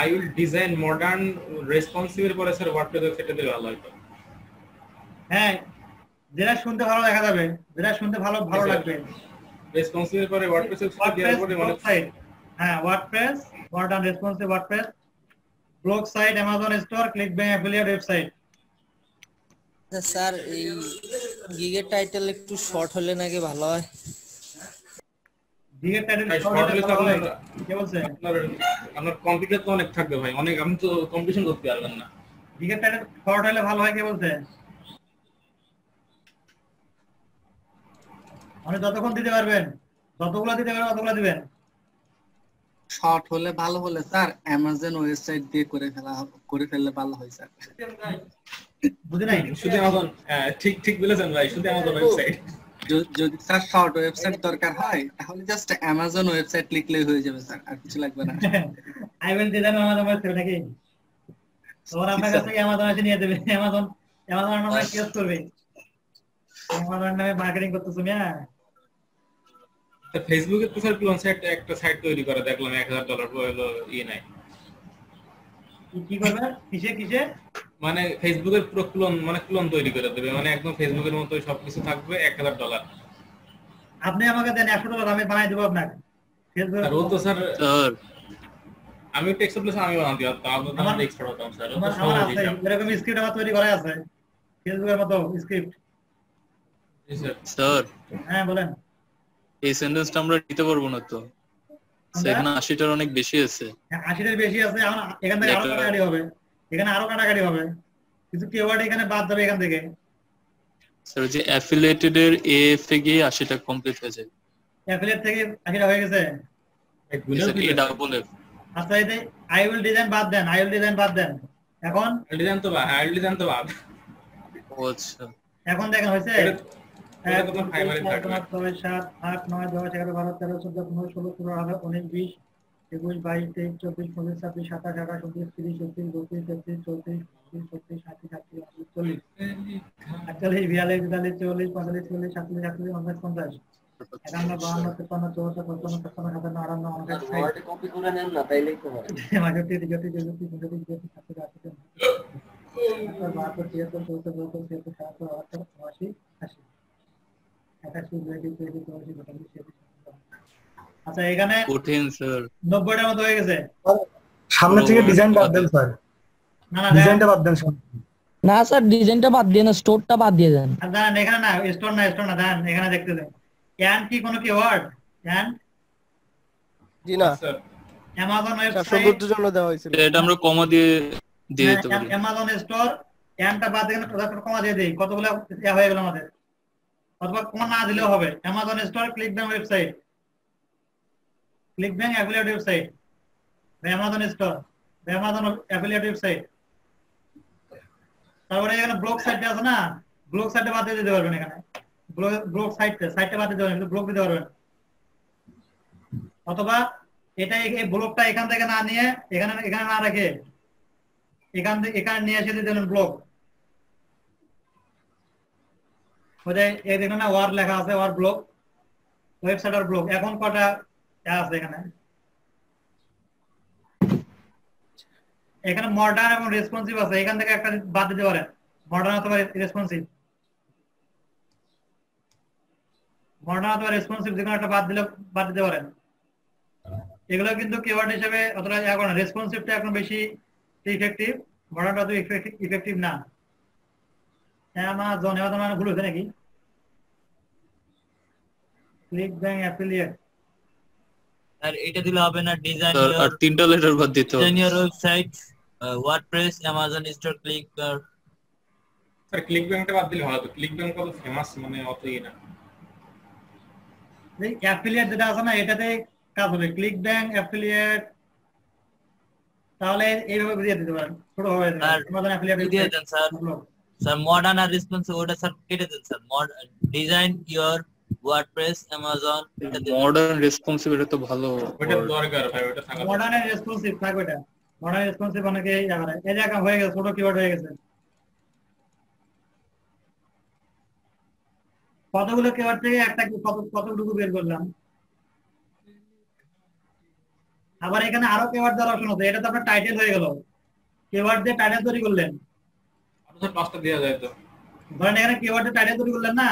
I will design modern responsive এর পরে স্যার ওয়ার্ডপ্রেস ওয়েবসাইটে দিলে ভালো হয় হ্যাঁ যেটা শুনতে ভালো দেখা যাবে যেটা শুনতে ভালো লাগবে রেসপন্সিভ এর পরে ওয়ার্ডপ্রেস ওয়েবসাইট দেওয়ার পরে মানে হ্যাঁ WordPress modern responsive WordPress blog site Amazon Store ClickBank affiliate website sir এই গিগের টাইটেল একটু শর্ট হলে নাকি ভালো হয় গিগের টাইটেল শর্ট হলে ভালো হয় কি বলছেন আপনার কম্পিউটার তো অনেক থাকবে ভাই অনেক আমি তো কম্পিটিশন করতে পারবেন না গিগের টাইটেল শর্ট হলে ভালো হয় কি বলছেন মানে যতক্ষণ দিতে পারবেন যতগুলো দিতে পারবেন ততগুলো দিবেন শর্ট হলে ভালো হলে স্যার Amazon ওয়েবসাইট দিয়ে করে ফেললে ভালো হয় স্যার বুঝে নাই শুধু Amazon ঠিক বলেছেন ভাই শুধু Amazon ওয়েবসাইট যদি স্যার শর্ট ওয়েবসাইট দরকার হয় তাহলে জাস্ট Amazon ওয়েবসাইট লিখলেই হয়ে যাবে স্যার আর কিছু লাগবে না I will design Amazon website নাকি তোমরা আমার কাছে Amazon এসে নিয়ে দেবে Amazon আমাদের কেস করবে তোমার নামে মার্কেটিং করতেছ মিয়া। ফেসবুকে তো স্যার ক্লোন সাইট একটা সাইট তৈরি করে দেখলাম $1000 হলো নাই। কি করবে? কিসে? মানে ফেসবুকের পুরো ক্লোন তৈরি করে দেবে, মানে একদম ফেসবুকের মতোই সবকিছু থাকবে $1000। আপনি আমাকে দেন $100 আমি বানাই দেব আপনাকে। স্যার ও তো স্যার আমি টেক্সট প্লাস আমি বানাতে পারতাম, আপনাদের এক্সপার্ট হতাম স্যার। ও তো সহজ হিসাব। এরকম স্ক্রিপ্ট আমার তৈরি করা আছে ফেসবুকের মতো স্ক্রিপ্ট। স্যার হ্যাঁ বলেন। এই সেন্টেন্সটা আমরা দিতে পারবো না তো, সেখানে 80টার অনেক বেশি আছে। 80টার বেশি আছে, এখান থেকে আরো কাটাকাটি হবে, এখানে আরো কাটাকাটি হবে, কিছু কিওয়ার্ড এখানে বাদ যাবে এখান থেকে। স্যার যে অ্যাফিলিয়েটেড এর এফ এ গিয়ে 80টা কমপ্লিট হয়ে যায়। অ্যাফিলিয়েট থেকে 80টা হয়ে গেছে। এ ডাবল এফ। আচ্ছা এই আই উইল ডিজাইন বাদ দেন, আই উইল ডিজাইন বাদ দেন। এখন ডিজাইন তো বাদ। আচ্ছা এখন দেখেন হয়েছে। এটা তো ফাইবারে 6 7 8 9 10 11 12 13 14 15 16 17 18 19 20 21 22 23 24 25 26 27 28 29 30 31 32 33 34 35 36 37 38 40 41 42 43 45 46 47 48 49 50 51 52 53 54 55 56 57 58 59 কপি করে নেন না তাইলেই তো হয়। 62 63 64 65 66 67 68 72 73 74 75 76 আচ্ছা এখানে কঠিন স্যার 90টার মতো হয়ে গেছে। সামনে থেকে ডিজাইন বাদ দেন স্যার। না ডিজাইনটা বাদ দেন। না স্যার ডিজাইনটা বাদ দিয়ে না, স্টোরটা বাদ দিয়ে দেন। দেন এখানে না স্টোর না দেন এখানে দেখতে দেন। এন্ড কি কোনো কিওয়ার্ড? এন্ড জি না স্যার অ্যামাজন ওয়েবসাইট সৌন্দর্যের জন্য দেওয়া হয়েছিল। এটা আমরা কমা দিয়ে দিতে পারি। অ্যামাজন স্টোর এন্ডটা বাদ দিয়ে কমা দিয়ে দেই, কতগুলো হয়ে গেল আমাদের। অথবা কমা না দিলেও হবে। Amazon store ClickBank website, ClickBank affiliate website, Amazon store, Amazon affiliate website. তারপরে এখানে ব্লগ সাইট আছে না, ব্লগ সাইটে বাদ দিয়ে দিতে পারবেন। এখানে ব্লগ সাইটে বাদ দিতে পারবেন, কিন্তু ব্লগ দিতে পারবেন। অথবা এটা এই ব্লগটা এখান থেকে না নিয়ে এখানে না রেখে এখানে নিয়ে এসে দিতে পারেন ব্লগ। এই দেখুন না ওয়ার লেখা আছে, ওয়ার ব্লগ, ওয়েবসাইট আর ব্লগ। এখন কটা আছে এখানে? এখানে মডার্ন এবং রেসপন্সিভ আছে, এখান থেকে একটা বাদ দিতে পারেন। মডার্ন অথবা রেসপন্সিভ, যে কোনো একটা বাদ দিতে পারেন। এগুলো কিন্তু কিওয়ার্ড হিসেবে অতটা এখন রেসপন্সিভটা এখন বেশি ইফেক্টিভ, মডার্নটা তো ইফেক্টিভ না। অ্যামাজন মানে ভুল হয়েছে নাকি? ক্লিকব্যাংক অ্যাফিলিয়েট আর এটা দিলে হবে না। ডিজাইন আর তিনটা লেটার বাদ দিতে হবে। Design your website, WordPress, Amazon store, ClickBank. Sir ক্লিকব্যাংকটা বাদ দিলে ভালো তো, ক্লিকব্যাংক কত ফেমাস, মানে অতই না। এই অ্যাফিলিয়েট যেটা আছে না এটাতে কাজ হবে, ক্লিকব্যাংক অ্যাফিলিয়েট। তাহলে এইভাবে দিয়ে দিতে পারেন, ছোট হবে। অ্যামাজন অ্যাফিলিয়েট দিয়ে দেন স্যার। স্যার মডার্ন আর রেসপন্সিভ ওটা স্যার কেটে দেন sir. Design your WordPress, Amazon. Modern responsive এটা তো ভালো, ওটা দরকার ভাই, ওটা থাকা। মডার্ন এর রেসপন্সিভ থাকবে। এটা মডার্ন রেসপন্সিভ অনেকে এই জায়গা হয়ে গেছে, ছোট কিওয়ার্ড হয়ে গেছে। কতগুলো কিওয়ার্ড থেকে একটা কতটুকু বের করলাম। আবার এখানে আরো কিওয়ার্ড দেওয়ার অপশন আছে, এটা তো আপনার টাইটেল হয়ে গেল। কিওয়ার্ড দিয়ে টাইটেল তৈরি করলেন, আপনার পাঁচটা দেওয়া যায় তো। ধরেন এখানে কিওয়ার্ড দিয়ে টাইটেল তৈরি করলেন না,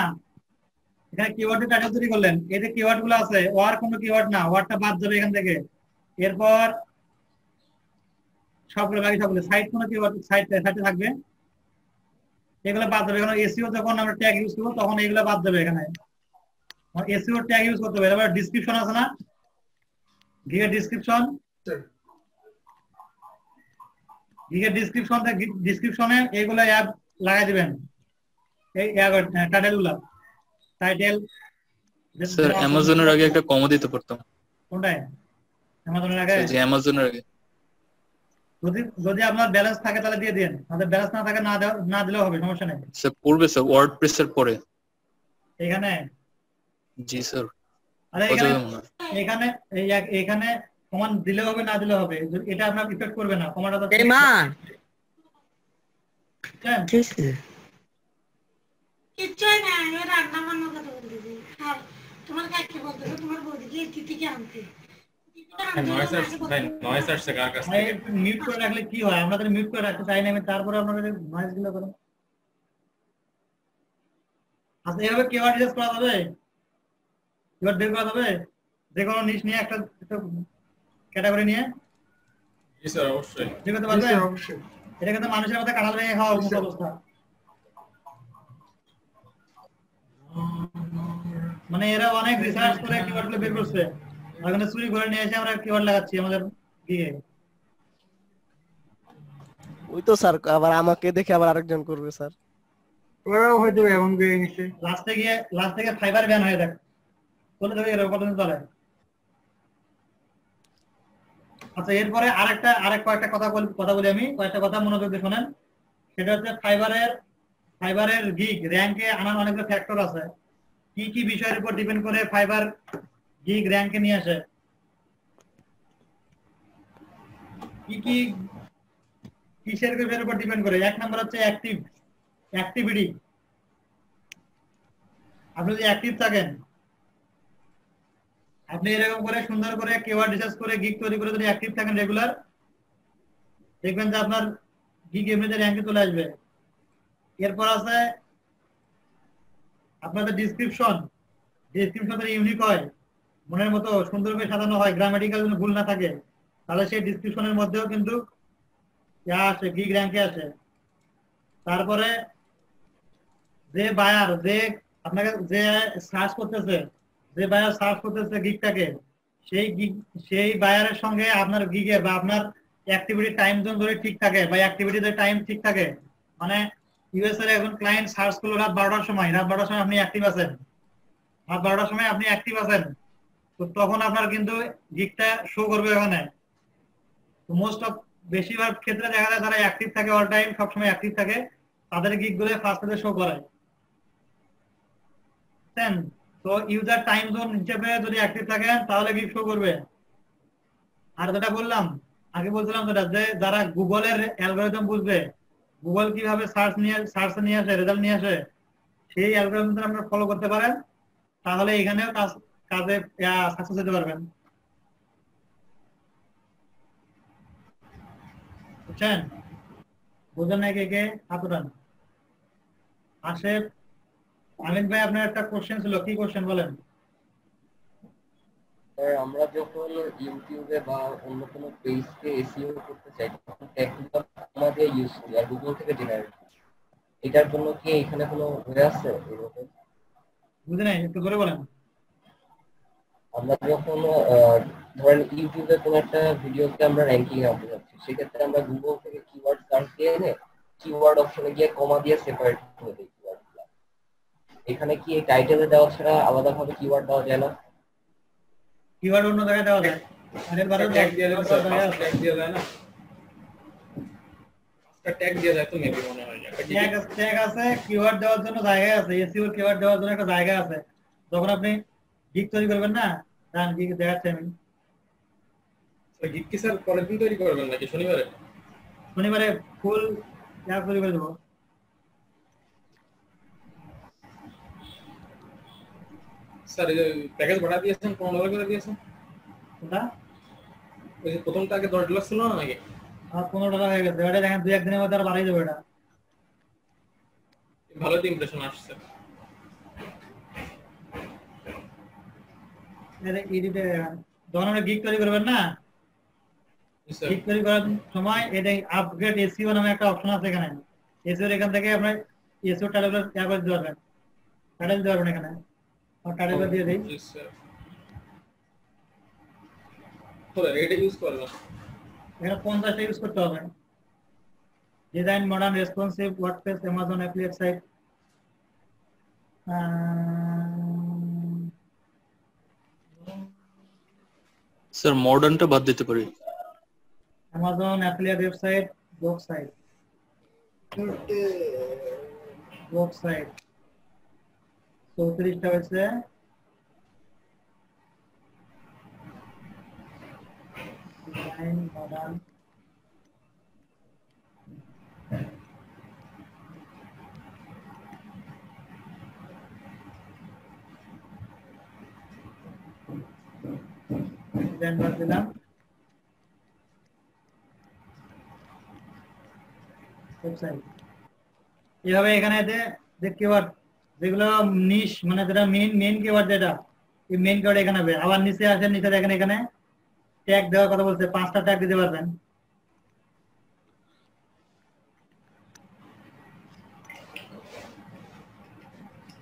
এখানে কিওয়ার্ড দিয়ে টাইটেল তৈরি করলেন। এই যে কিওয়ার্ড গুলো আছে ওয়ার কোনো কিওয়ার্ড না, ওয়ারটা বাদ যাবে এখান থেকে। এরপর সবগুলো বাকি সবগুলো সাইট কোনো কিওয়ার্ড সাইটে থাকবে, এগুলো বাদ যাবে। এখানে এসইও যখন আমরা ট্যাগ ইউজ করব তখন এগুলো বাদ যাবে। এখানে এসইও ট্যাগ ইউজ করতে হবে। এবার ডেসক্রিপশন আছে না, গিগে ডেসক্রিপশনে এইগুলো অ্যাপ লাগাই দিবেন। এই টাইটেলগুলো, টাইটেল। স্যার অ্যামাজনের আগে একটা কমা দিতে পারতাম। কোনটায়? অ্যামাজনের আগে? যে অ্যামাজনের আগে যদি আপনার ব্যালেন্স থাকে তাহলে দিয়ে দিন, আমাদের ব্যালেন্স না থাকে না দিলেও হবে, সমস্যা নেই। স্যার পড়বে স্যার ওয়ার্ডপ্রেস এর পরে এখানে। জি স্যার। আরে এখানে এখানে কমান্ড দিলেও হবে না দিলেও হবে, এটা আপনার ইফেক্ট করবে না। কমান্ডটা তো কিচ্ছুই না, আমি রান্না বান্না কথা বলতেছি। আর তোমার কাকি বলতেছে তোমার বৌদিকে তিতিকে আনতে। নয়েস আসছে কার কাছ ভাই থেকে? একটু মিউট করে রাখলে কি হয়, আমরা তো মিউট করে রাখতে চাই না, আমি তারপরে আপনাদের নয়েজ গুলো করেন। আচ্ছা এভাবে কিওয়ার্ড রিসার্চ করা যাবে, কিওয়ার্ড বের করা যাবে যে কোনো নিশ নিয়ে একটা ক্যাটাগরি নিয়ে। জি স্যার অবশ্যই। ঠিক করতে পারবে? অবশ্যই। এটা কিন্তু মানুষের মধ্যে কাঁঠাল ভেঙে খাওয়ার মতো অবস্থা। মানে এরা অনেক রিসার্চ করে কিওয়ার্ড গুলো বের করছে, ওখানে চুরি করে নিয়ে এসে আমরা কিওয়ার্ড লাগাচ্ছি আমাদের গিয়ে। ওই তো স্যার, আবার আমাকে দেখে আবার আরেকজন করবে স্যার। ওরাও হয়তো এমন করে নিচ্ছে। লাস্ট থেকে ফাইবার ব্যান হয়ে থাকে, চলে যাবে এরকম কতদিন চলে। আচ্ছা এরপরে কয়েকটা কথা বলি আমি, কয়েকটা কথা মনোযোগ দিয়ে শোনেন। সেটা হচ্ছে ফাইবারের গিগ র্যাঙ্কে আনার অনেকগুলো ফ্যাক্টর আছে। কি কি বিষয়ের উপর ডিপেন্ড করে ফাইবার গিগ র্যাঙ্কে নিয়ে আসে, কি কি কিসের উপর ডিপেন্ড করে? এক নম্বর হচ্ছে অ্যাক্টিভিটি। আপনি যদি অ্যাক্টিভ থাকেন, আপনি এরকম করে সুন্দর করে কিওয়ার্ড রিসার্চ করে গিগ তৈরি করে যদি অ্যাক্টিভ থাকেন রেগুলার, দেখবেন যে আপনার গিগ এমনিতে র্যাঙ্কে চলে আসবে। এরপর আছে আপনাদের ডিসক্রিপশন ইউনিক হয়, মনের মতো সুন্দর করে সাজানো হয়, গ্রামাটিক্যাল যেন ভুল না থাকে, তাহলে সেই ডিসক্রিপশনের মধ্যেও কিন্তু আসে, গিগ র্যাঙ্কে আসে। তারপরে যে বায়ার আপনাকে যে সার্চ করতেছে গিগটাকে, সেই বায়ারের সঙ্গে আপনার গিগের বা আপনার অ্যাক্টিভিটি টাইম জোন ধরে ঠিক থাকে, বা অ্যাক্টিভিটির টাইম ঠিক থাকে। মানে ইউএস এর এখন ক্লায়েন্ট সার্চ করলো রাত 12টার সময়, আপনি অ্যাক্টিভ আছেন, রাত 12টার সময় আপনি অ্যাক্টিভ আছেন, তো তখন আপনার কিন্তু গিগটা শো করবে ওখানে। বেশিরভাগ ক্ষেত্রে দেখা যায় যারা অ্যাক্টিভ থাকে, অল টাইম সবসময় অ্যাক্টিভ থাকে, তাদের গিগ গুলো ফার্স্টে শো করে। তো ইউজার টাইম জোন হিসেবে যদি অ্যাক্টিভ থাকেন তাহলে গিগ শো করবে। আর যেটা বললাম আগে বলছিলাম যেটা, যে যারা গুগলের অ্যালগরিদম বুঝবে, গুগল কিভাবে সার্চ নিয়ে আসে, রেজাল্ট নিয়ে আসে, সেই অ্যালগরিদম আপনারা ফলো করতে পারেন, তাহলে এখানেও কাজে সাকসেস হতে পারবেন। বুঝছেন? বুঝলেন না? কে হাত উঠান। আশেফ, আমিন ভাই আপনার একটা কোশ্চেন ছিল, কি কোশ্চেন বলেন? আমরা যখন ইউটিউবে বা অন্য কোনো পেজকে এসইও করতে চাই তখন টেকনিক্যাল আমাদের ইউজ করি আর গুগল থেকে জেনারেট করি, এটার জন্য কি এখানে কোনো ওয়ে আছে? বুঝে নাই, একটু করে বলেন। আমরা যখন ধরেন ইউটিউবে কোনো একটা ভিডিওকে আমরা র্যাঙ্কিং এ আনতে যাচ্ছি, সেক্ষেত্রে আমরা গুগল থেকে কিওয়ার্ড সার্চ দিয়ে এনে কিওয়ার্ড অপশনে গিয়ে কমা দিয়ে সেপারেট করে দিই কিওয়ার্ডগুলো। এখানে কি এই টাইটেলে দেওয়া ছাড়া আলাদাভাবে কিওয়ার্ড দেওয়া যায় না? কিওয়ার্ড অন্য জায়গায় দেওয়া যায়, ট্যাগ দিয়ে দেন স্যার, ট্যাগ দিয়ে দেয় না, ট্যাগ দিয়ে দেয় তো মেবি মনে হয়। ট্যাগ আছে, কিওয়ার্ড দেওয়ার জন্য জায়গা আছে, এসইও কিওয়ার্ড দেওয়ার জন্য একটা জায়গা আছে। যখন আপনি গিগ তৈরি করবেন না, ডান গিগ দেখাচ্ছি আমি। গিগ কি স্যার পরের দিন তৈরি করবেন নাকি শনিবারে ফুল ট্যাগ তৈরি করে দেবো। স্যার এই যে প্যাকেজ বাড়া দিয়েছেন, $15 করে দিয়েছেন, কোনটা? ওই যে প্রথমটা আগে $10 ছিল না নাকি? আর $15 হয়ে গেছে, এটা দেখেন 2-1 দিনের মধ্যে আর বাড়াই দেবো। এটা ভালো তো ইমপ্রেশন আসছে। যখন আপনি গিগ তৈরি করবেন না, গিগ তৈরি করার সময় এটা আপগ্রেড এসইও নামে একটা অপশন আছে এখানে। এসইও এখান থেকে আপনার এসইও টাইটেল করে দিতে পারবেন, টাইটেল দিতে পারবেন এখানে। আর টাইটেল দিয়ে দেই, এটা ইউজ করবেন। এখানে 50টা ইউজ করতে হবে। Design modern responsive WordPress Amazon affiliate site. Sir মডার্নটা বাদ দিতে পারি। Amazon affiliate website, blog site 34টা হয়েছে। ডিজাইন মডার্ন ক্যানভাস দিলাম, এইভাবে এখানে যে কিওয়ার্ড যেগুলো নিশ মানে যেটা মেইন কিওয়ার্ড যেটা এই মেইন কিওয়ার্ড এখানে হবে। আবার নিচে আসেন, নিচে দেখেন এখানে ট্যাগ দেওয়ার কথা বলছে, 5টা ট্যাগ দিতে পারবেন।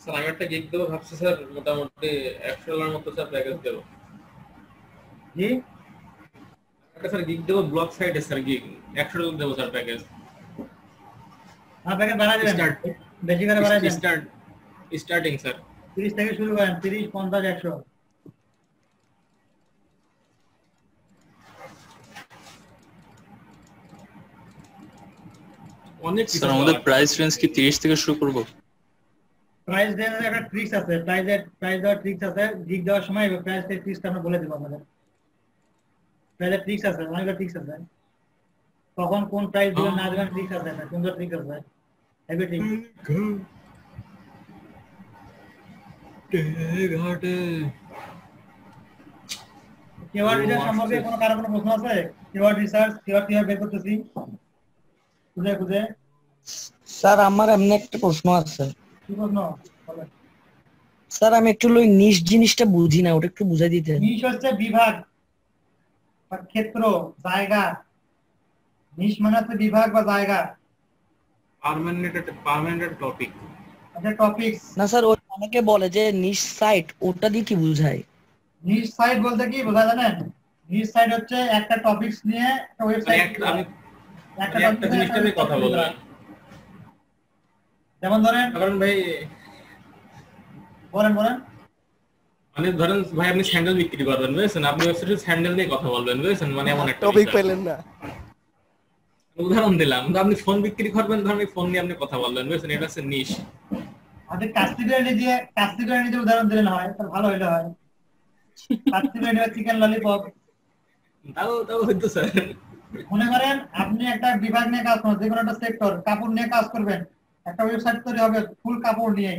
স্যার আমি একটা গিগ দেবো ভাবছি স্যার, মোটামুটি $100 মতো স্যার প্যাকেজ দেবো। জি একটা স্যার গিগ দেবো ব্লগ সাইটে স্যার, গিগ $100 দেবো স্যার প্যাকেজ। হ্যাঁ প্যাকেজ বাড়াই দেবেন, বেশি করে বাড়াই দেন। স্টার্টিং স্যার 30 থেকে শুরু করেন, 30, 50, 100। অনেক স্যার আমাদের প্রাইস রেঞ্জ কি 30 থেকে শুরু করব? প্রাইস রেঞ্জের একটা ট্রিক্স আছে, প্রাইস দেওয়ার ট্রিক্স আছে। গিগ দেওয়ার সময় প্রাইসের ট্রিক্সটা আমরা বলে দেব আপনাদের। প্রাইসের ট্রিক্স আছে, অনেকটা ট্রিক্স আছে। কখন কোন প্রাইস দিবেন না দিবেন ট্রিক্স আছে, একটা সুন্দর ট্রিক্স আছে। এভরিথিং কিওয়ার্ড রিসার্চ সম্পর্কে কারো কোনো প্রশ্ন আছে? কিওয়ার্ড রিসার্চ কিওয়ার্ড কিভাবে বের করতেছি খুঁজে? স্যার আমার এমনি একটা প্রশ্ন আছে। কি প্রশ্ন? বলেন। স্যার আমি একটু ওই নিশ জিনিসটা বুঝি না, ওটা একটু বুঝাই দিতেন। নিশ হচ্ছে বিভাগ বা ক্ষেত্র, জায়গা। নিশ মানে হচ্ছে বিভাগ বা জায়গা। Permanent topic. আচ্ছা টপিকস না স্যার, ওই অনেকে বলে যে নিশ সাইট, ওটা দিয়ে কি বোঝায়? নিশ সাইট বলতে কি বোঝা জানেন? নিশ সাইট হচ্ছে একটা টপিকস নিয়ে একটা ওয়েবসাইট, একটা জিনিসটা নিয়ে কথা বলবেন। যেমন ধরেন ভাই বলেন মানে ধরেন ভাই আপনি স্যান্ডেল বিক্রি করবেন বুঝছেন, আপনি ওয়েবসাইটে স্যান্ডেল নিয়ে কথা বলবেন বুঝছেন, মানে এমন একটা টপিক পেলেন না। উদাহরণ দিলাম, আপনি ফোন বিক্রি করবেন, ধরেন ফোন নিয়ে আপনি কথা বলবেন বুঝছেন, এটা হচ্ছে নিশ। আপনি কাস্টমার নিজে উদাহরণ দিলেন হয় তাহলে ভালো হইলো হয়। কাস্টমার নিয়ে চিকেন ললিপপ তাও হইতো স্যার। মনে করেন আপনি একটা বিভাগ নিয়ে কাজ করেন, যে কোনো একটা সেক্টর, কাপড় নিয়ে কাজ করবেন, একটা ওয়েবসাইট তৈরি হবে ফুল কাপড় নিয়ে,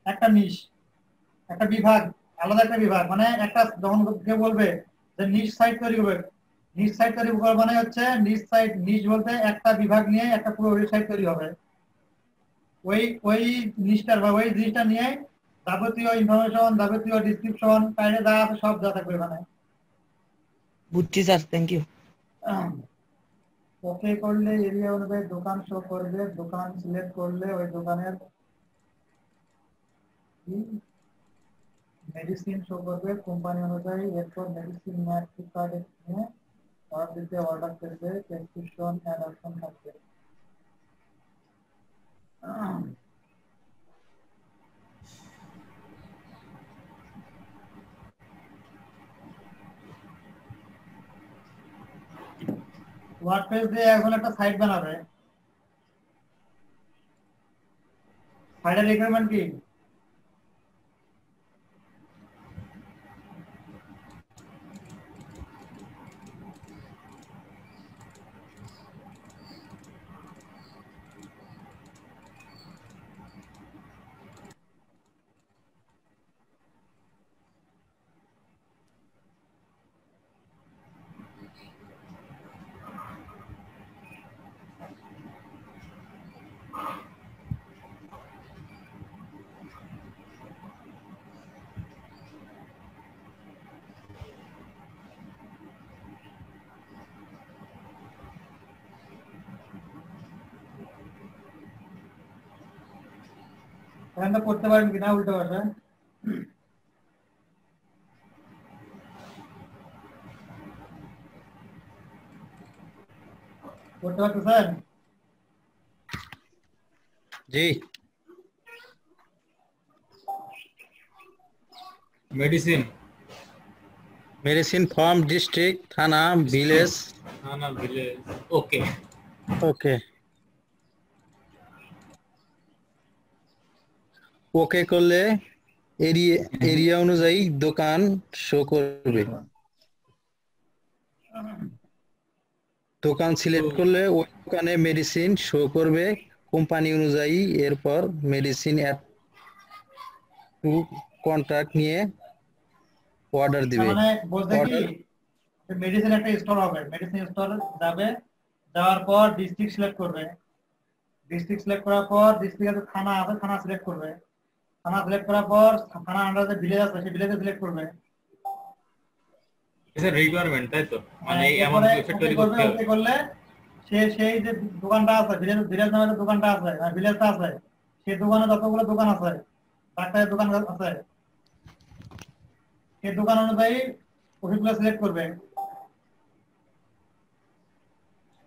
একটা নিশ, একটা বিভাগ, আলাদা একটা বিভাগ। মানে একটা যখন কেউ বলবে যে নিশ সাইট তৈরি করবে, নিশ সাইট তৈরি করা মানে হচ্ছে নিশ বলতে একটা বিভাগ নিয়ে একটা পুরো ওয়েবসাইট তৈরি হবে। ওই নিশটার বা ওই জিনিসটা নিয়ে যাবতীয় ইনফরমেশন, যাবতীয় ডেসক্রিপশন, টাইটেল যা আছে সব যা থাকবে এখানে। বুঝছি স্যার, থ্যাংক ইউ। ওকে করলে এরিয়া অনুযায়ী দোকান শো করবে, দোকান সিলেক্ট করলে ওই দোকানের মেডিসিন শো করবে কোম্পানি অনুযায়ী। এরপর মেডিসিন ম্যাপ ফ্লিপকার্টে নিয়ে অর্ডার দিতে অর্ডার করবে, প্রেসক্রিপশন অ্যাড অপশন থাকবে। ওয়ার্ডপ্রেস দিয়ে এখন একটা সাইট বানাবে। সাইটের রিকোয়ারমেন্ট কি? এখানটা করতে পারেন কিনা উল্টো পাশে? করতে পারতেছেন? জি। মেডিসিন ফর্ম, ডিস্ট্রিক্ট, থানা, ভিলেজ। ওকে ওকে করলে এরিয়া অনুযায়ী দোকান শো করবে। দোকান সিলেক্ট করলে ওই দোকানে মেডিসিন শো করবে কোম্পানি অনুযায়ী। এরপর মেডিসিন অ্যাড টু কন্ট্রাক্ট নিয়ে অর্ডার দিবে। মানে বলতে কি মেডিসিন একটা স্টোর হবে, মেডিসিন স্টোর যাবে, যাওয়ার পর ডিস্ট্রিক্ট সিলেক্ট করবে, ডিস্ট্রিক্ট সিলেক্ট করার পর ডিস্ট্রিক্টে থানা আছে, থানা সিলেক্ট করবে, থানা সিলেক্ট করার পর থানা আন্ডারে যে ভিলেজ আছে সেই ভিলেজে সিলেক্ট করবে। এটা রিকোয়ারমেন্ট তাই তো, মানে এই অ্যামাউন্ট এফেক্ট তৈরি করতে হবে। ওকে করলে সেই যে দোকানটা আছে, ভিলেজ নামে যে দোকানটা আছে আর ভিলেজটা আছে, সেই দোকানে যতগুলো দোকান আছে, ডাক্তারের দোকান আছে, সেই দোকান অনুযায়ী ওষুধগুলো সিলেক্ট করবে।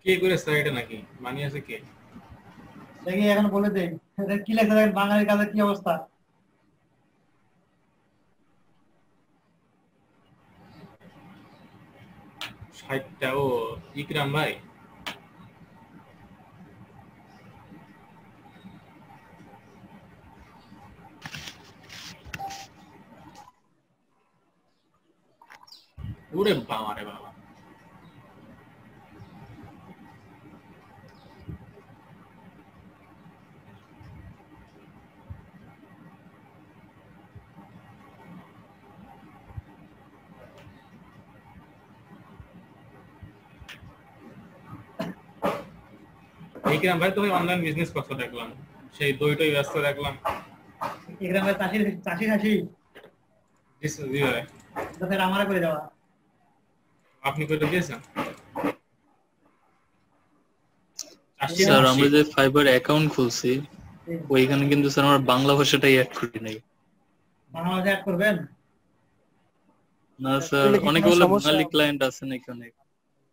কে করে স্যার এটা নাকি বানিয়েছে কে? দেখি এখন বলে দেই এটা কি লেখা দেখেন, বাঙালির কাছে কি অবস্থা। সাইটটা ও ইকরাম ভাই। ওরে বাবা রে বাবা, ইকরাম ভাই তো অনলাইন বিজনেস করতে দেখলাম, সেই দইটাই ব্যস্ত দেখলাম। ইকরাম ভাই চাষি চাষি জি ভাই, তো ফের আমারে করে দেওয়া। আপনি করে দিয়েছেন? স্যার আমরা যে ফাইবার অ্যাকাউন্ট খুলছি ওইখানে কিন্তু স্যার আমরা বাংলা ভাষাটাই অ্যাড করি নাই। বাংলা ভাষা অ্যাড করবেন না স্যার, অনেকে বলে বাঙালি ক্লায়েন্ট আছে নাকি অনেক।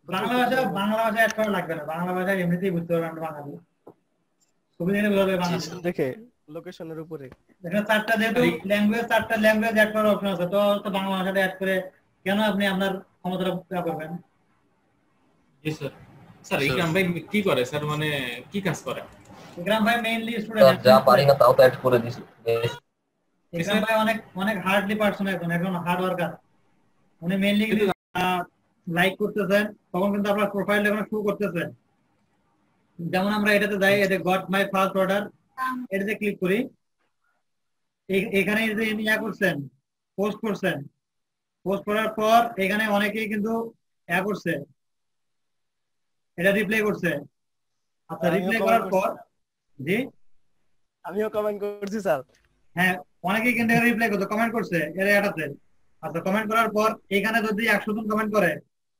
বাংলা ভাষা অ্যাড করা লাগবে না, বাংলা ভাষা এমনিতেই বুঝতে পারবে আমরা বাঙালি, সুবিধা নেই বলবে বাঙালি দেখে লোকেশনের উপরে। এখানে চারটা যেহেতু ল্যাঙ্গুয়েজ অ্যাড করার অপশন আছে, তো বাংলা ভাষাটা অ্যাড করে কেন আপনি আপনার ক্ষমতাটা প্রয়োগ করবেন? জি স্যার। স্যার ইকরাম ভাই কি করে স্যার, মানে কি কাজ করে? ইকরাম ভাই মেইনলি স্টুডেন্ট, যা পারি না তাও তো অ্যাড করে দিছি। ইকরাম ভাই অনেক হার্ডলি পারসন, একজন হার্ড ওয়ার্কার। উনি মেইনলি লাইক করতেছেন, তখন কিন্তু আপনার প্রোফাইল এখানে শো করতেছে। যেমন আমরা এটাতে যাই, এটা গট মাই ফার্স্ট অর্ডার, এটাতে ক্লিক করি, এখানে যে ইয়া করছেন, পোস্ট করছেন, পোস্ট করার পর এখানে অনেকেই কিন্তু ইয়া করছে, এটা রিপ্লাই করছে। আচ্ছা রিপ্লাই করার পর জি আমিও কমেন্ট করছি স্যার। হ্যাঁ অনেকেই কিন্তু রিপ্লাই করছে, কমেন্ট করছে এর এটাতে। আচ্ছা কমেন্ট করার পর এখানে যদি 100 জন কমেন্ট করে,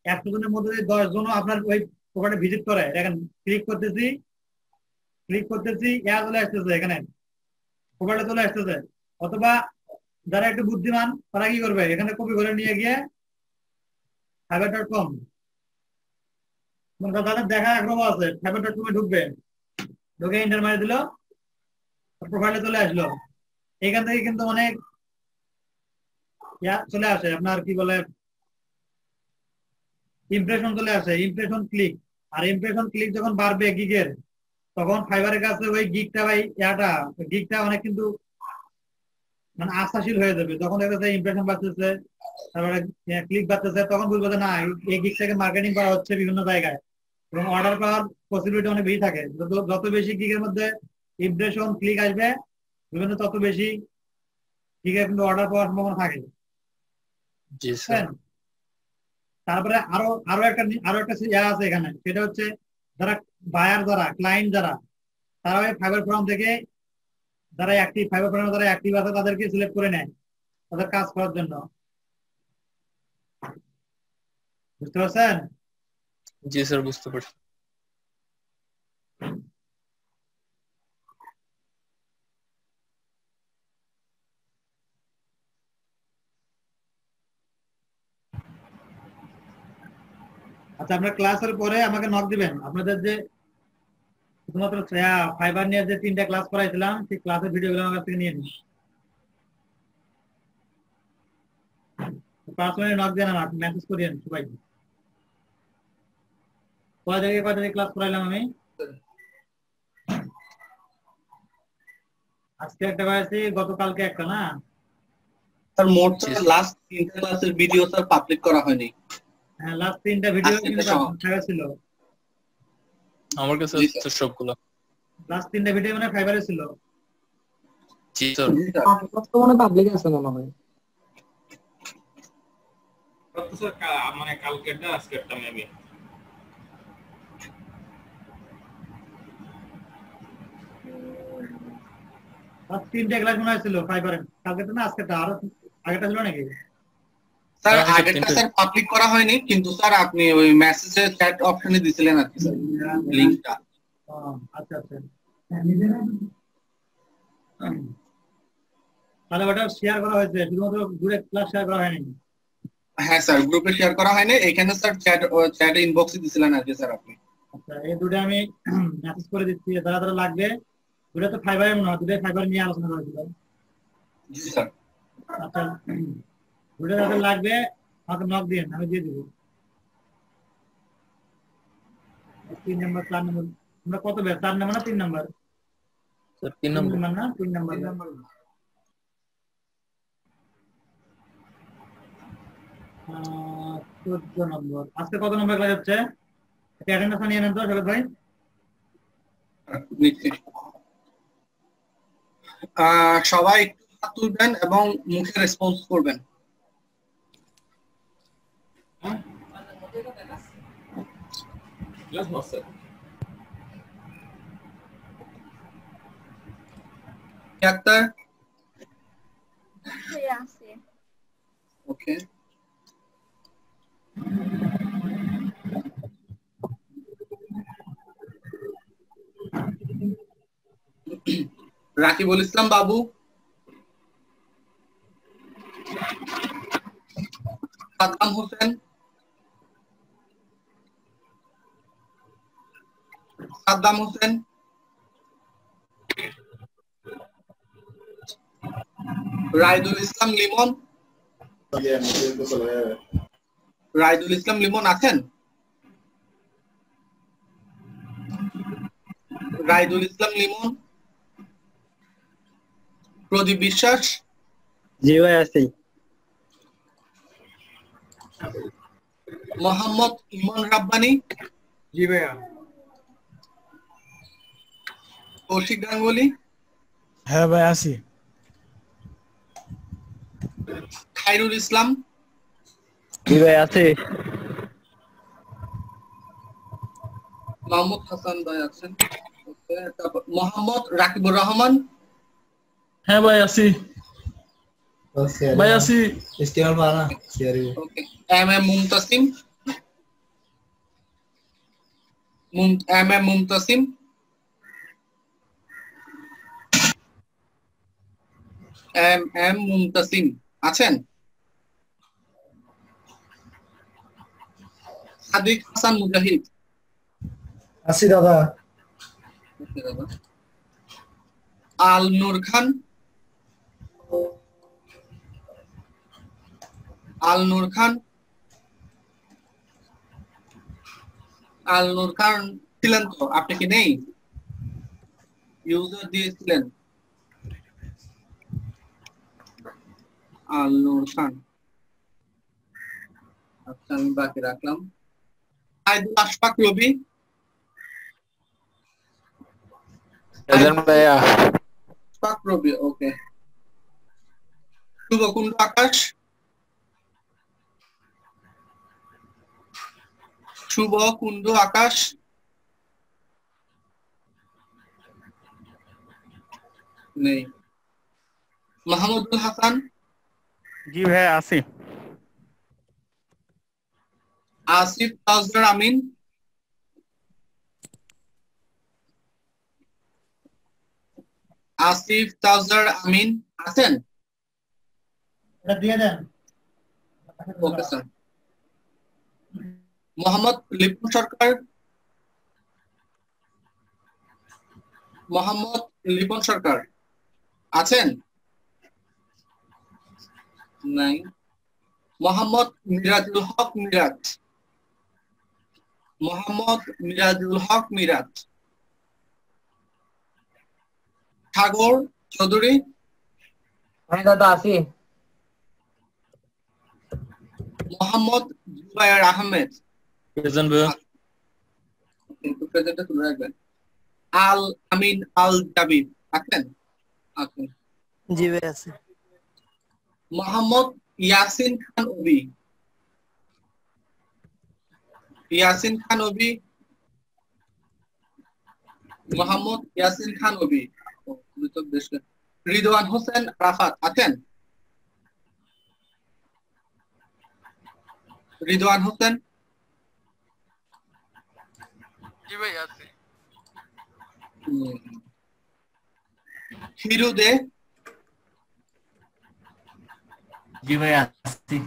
100 জনের মধ্যে যদি 10 জনও আপনার ওই প্রোফাইলে ভিজিট করে, এখন ক্লিক করতেছি চলে আসতেছে, এখানে প্রোফাইলে চলে আসতেছে। অথবা যারা একটু বুদ্ধিমান তারা কি করবে, এখানে কপি করে নিয়ে গিয়ে fiverr.com, তাদের দেখা আগ্রহ আছে, fiverr.com এ ঢুকবে, ঢুকে এন্টার মারি দিল, প্রোফাইলে চলে আসলো। এখান থেকে কিন্তু অনেক চলে আসে, আপনার কি বলে ইমপ্রেশন চলে আসে, ইমপ্রেশন ক্লিক। আর ইমপ্রেশন ক্লিক যখন বাড়বে গিগের, তখন ফাইবারের কাছে ওই গিগটা অনেক কিন্তু মানে আস্থাশীল হয়ে যাবে। যখন দেখতেছে ইমপ্রেশন বাড়তেছে, তারপরে ক্লিক বাড়তেছে, তখন বুঝবে যে না এই গিগটাকে মার্কেটিং করা হচ্ছে বিভিন্ন জায়গায়, এবং অর্ডার পাওয়ার পসিবিলিটি অনেক বেশি থাকে। যত বেশি গিগের মধ্যে ইমপ্রেশন ক্লিক আসবে বিভিন্ন, তত বেশি গিগের কিন্তু অর্ডার পাওয়ার সম্ভাবনা থাকে। জি স্যার। তারপরে আরো একটা ইয়া আছে এখানে, সেটা হচ্ছে যারা বায়ার, যারা ক্লায়েন্ট, যারা তারা ওই ফাইবার ফোরাম থেকে যারা অ্যাক্টিভ, ফাইবার ফোরামে যারা অ্যাক্টিভ আছে তাদেরকে সিলেক্ট করে নেয় তাদের কাজ করার জন্য। বুঝতে পারছেন? জি স্যার বুঝতে পারছি। আচ্ছা আপনার ক্লাসের পরে আমাকে নক দিবেন। আপনাদের যে শুধুমাত্র ফাইবার নিয়ে যে 3টা ক্লাস করাইছিলাম, সেই ক্লাসের ভিডিওগুলো আমার কাছ থেকে নিয়ে নিন। পার্সোনালি নক দেন, না মেসেজ করিয়েন সবাই। কয় জায়গায় ক্লাস করাইলাম আমি? আজকে একটা করাইছি, গতকালকে একটা, না স্যার মোট লাস্ট 3টা ক্লাসের ভিডিও স্যার পাবলিক করা হয়নি। হ্যাঁ লাস্ট 3টা ভিডিও কিন্তু ফাইবার ছিল আমার কাছে সবগুলো। লাস্ট 3টা ভিডিও মানে ফাইবারে ছিল। জি স্যার। বর্তমানে পাবলিক আছে মনে হয়। তো স্যার মানে কালকেরটা আজকেরটা মেবি আর তিনটা ক্লাস মনে হয়েছিল ফাইবারে কালকেরটা না আজকেরটা আরো আগেরটা ছিল নাকি স্যার আগেরটা স্যার পাবলিক করা হয়নি কিন্তু স্যার আপনি ওই মেসেজে চ্যাট অপশনে দিছিলেন আর কি স্যার লিংকটা আচ্ছা আচ্ছা তাহলে ওটা শেয়ার করা হয়েছে শুধুমাত্র গ্রুপে ক্লাস শেয়ার করা হয়নি হ্যাঁ স্যার গ্রুপে শেয়ার করা হয়নি এখানে স্যার চ্যাটে ইনবক্সে দিছিলেন আর কি স্যার আপনি আচ্ছা এই দুটো আমি মেসেজ করে দিচ্ছি যারা যারা লাগবে দুটো তো ফাইবারে মনে হয় দুটো ফাইবার নিয়ে আলোচনা করা হয়েছিল জি স্যার আচ্ছা দুটো যাদের লাগবে আমাকে নক দিন আমি দিয়ে দেবো 3 নাম্বার 4 নাম্বার আমরা কত বের 4 নাম্বার না 3 নাম্বার স্যার 3 নাম্বার না 3 নাম্বার 14 নম্বর আজকে কত নম্বর ক্লাস হচ্ছে এটা অ্যাটেন্ডেন্স নিয়ে নেন তো সবাই ভাই সবাই একটু হাত তুলবেন এবং মুখে রেসপন্স করবেন ক্লাস বস স্যার ডাক্তার আছে ওকে রাকিবুল ইসলাম বাবু সাদ্দাম হোসেন রাইদুল ইসলাম লিমন আছেন রাইদুল ইসলাম লিমন প্রদীপ বিশ্বাস জি ভাই আছি মোহাম্মদ ইমন রাব্বানি জি ভাইয়া কৌশিক গাঙ্গুলি হ্যাঁ ভাই আছি খায়রুল ইসলাম জি ভাই আছে মাহমুদ হাসান ভাই আছেন মোহাম্মদ রাকিবুর রহমান হ্যাঁ ভাই আছি ভাই আছি ইস্তেমাল বানা সিআরই ওকে এম এম মুমতাসিম আছেন সাদিক হাসান মুজাহিদ আছি দাদা আল নূর খান ছিলেন তো আপনি কি নেই ইউজার দিয়েছিলেন আল নূর খান আচ্ছা আমি বাকি রাখলাম আইদুল আশফাক রবি আশফাক রবি ওকে শুভকুণ্ড আকাশ নেই মাহমুদুল হাসান জি ভাই আছি আসিফ তাজদার আমিন আছেন এটা দিয়ে দেন ওকে স্যার মোহাম্মদ লিপন সরকার আছেন নাই মোহাম্মদ মিরাজুল হক মিরাজ সাগর চৌধুরী হ্যাঁ দাদা আছি মোহাম্মদ জুবায়ের আহমেদ প্রেজেন্ট ভাই প্রেজেন্টে তুলে রাখবেন আল আমিন আল জাবির আছেন জি ভাই আছে মোহাম্মদ ইয়াসিন খান ওবি ইয়াসিন খান অবি, মোহাম্মদ ইয়াসিন খান অবি, রিদওয়ান হোসেন রাফাত আছেন? রিদওয়ান হোসেন? জি ভাই আছে। হিরু দে? জি ভাই আছি।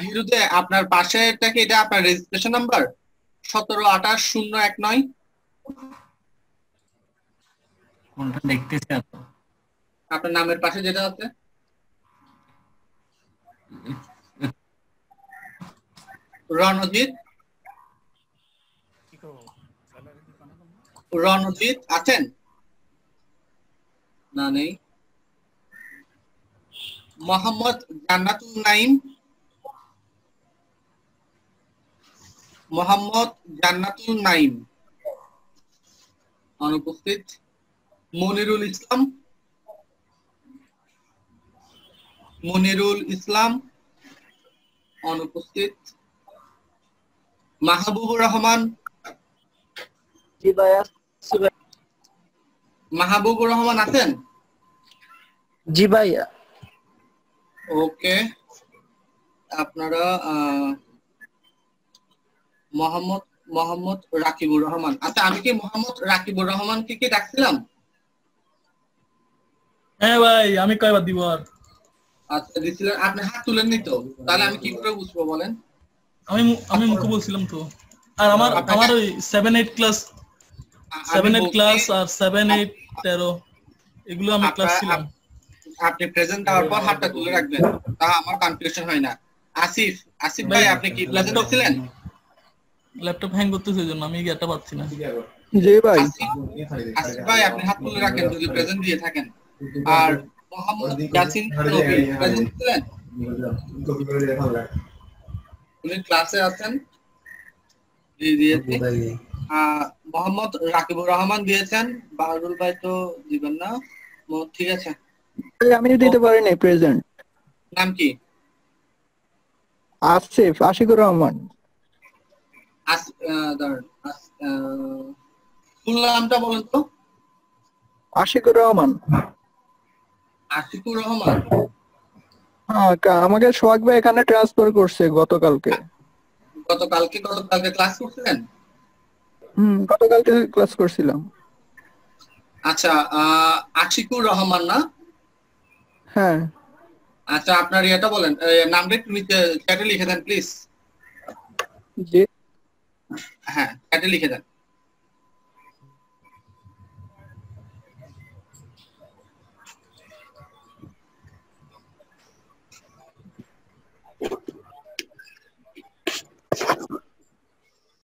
হিরু দে, আপনার পাশে এটা কি এটা আপনার রেজিস্ট্রেশন নাম্বার 1728019? কোনটা দেখতেছি আপনি? আপনার নামের পাশে যেটা আছে। রণজিৎ? রণজিৎ আছেন? না নেই। মোহাম্মদ জান্নাতুল নাইম? মোহাম্মদ জান্নাতুল নাইম অনুপস্থিত। মনিরুল ইসলাম? মনিরুল ইসলাম অনুপস্থিত। মাহবুবুর রহমান? জি ভাই আছি। মাহবুবুর রহমান আছেন? জি ভাই। ওকে, আপনারা মোহাম্মদ রাকিবুর রহমান। আচ্ছা, আমি কি মোহাম্মদ রাকিবুর রহমানকে কি ডাকছিলাম? হ্যাঁ ভাই, আমি কয়বার দিব আর? আচ্ছা দিছিলেন, আপনি হাত তুলেননি তো, তাহলে আমি কি করে বুঝবো বলেন? আমি মুখে বলছিলাম তো। আর আমার ওই 7-8 ক্লাস 7-8 ক্লাস আর 7-8 13 এগুলো আমি ক্লাস ছিলাম। আপনি প্রেজেন্ট দেওয়ার পর হাতটা তুলে রাখবেন, তা আমার কনফিউশন হয় না। আসিফ ভাই, আপনি কি প্রেজেন্ট দিছিলেন? ল্যাপটপ হ্যাং করতেছে এজন্য আমি এটা পাচ্ছি না। জি ভাই। আসিফ ভাই, আপনি হাত তুলে রাখেন যদি প্রেজেন্ট দিয়ে থাকেন। আর মোহাম্মদ ইয়াসিন নবী প্রেজেন্ট দিলেন? উনি ক্লাসে আছেন? জি দিয়েছি। মোহাম্মদ রাকিবুর রহমান দিয়েছেন। বাহারুল ভাই তো দিবেন না। ঠিক আছে, আমি দিতে পারি না প্রেজেন্ট। নাম কি? আশিকুর রহমান। ফুল নামটা বলেন তো। আশিকুর রহমান। আশিকুর রহমান? হ্যাঁ, আমাকে সোহাগ ভাই এখানে ট্রান্সফার করছে গতকালকে। গতকালকে ক্লাস করছিলেন? গতকালকে ক্লাস করছিলাম। আচ্ছা, আশিকুর রহমান না? হ্যাঁ। আচ্ছা, আপনার এটা বলেন, নামটা একটু চ্যাটে লিখে দেন প্লিজ। জি। হ্যাঁ, চ্যাটে লিখে দেন।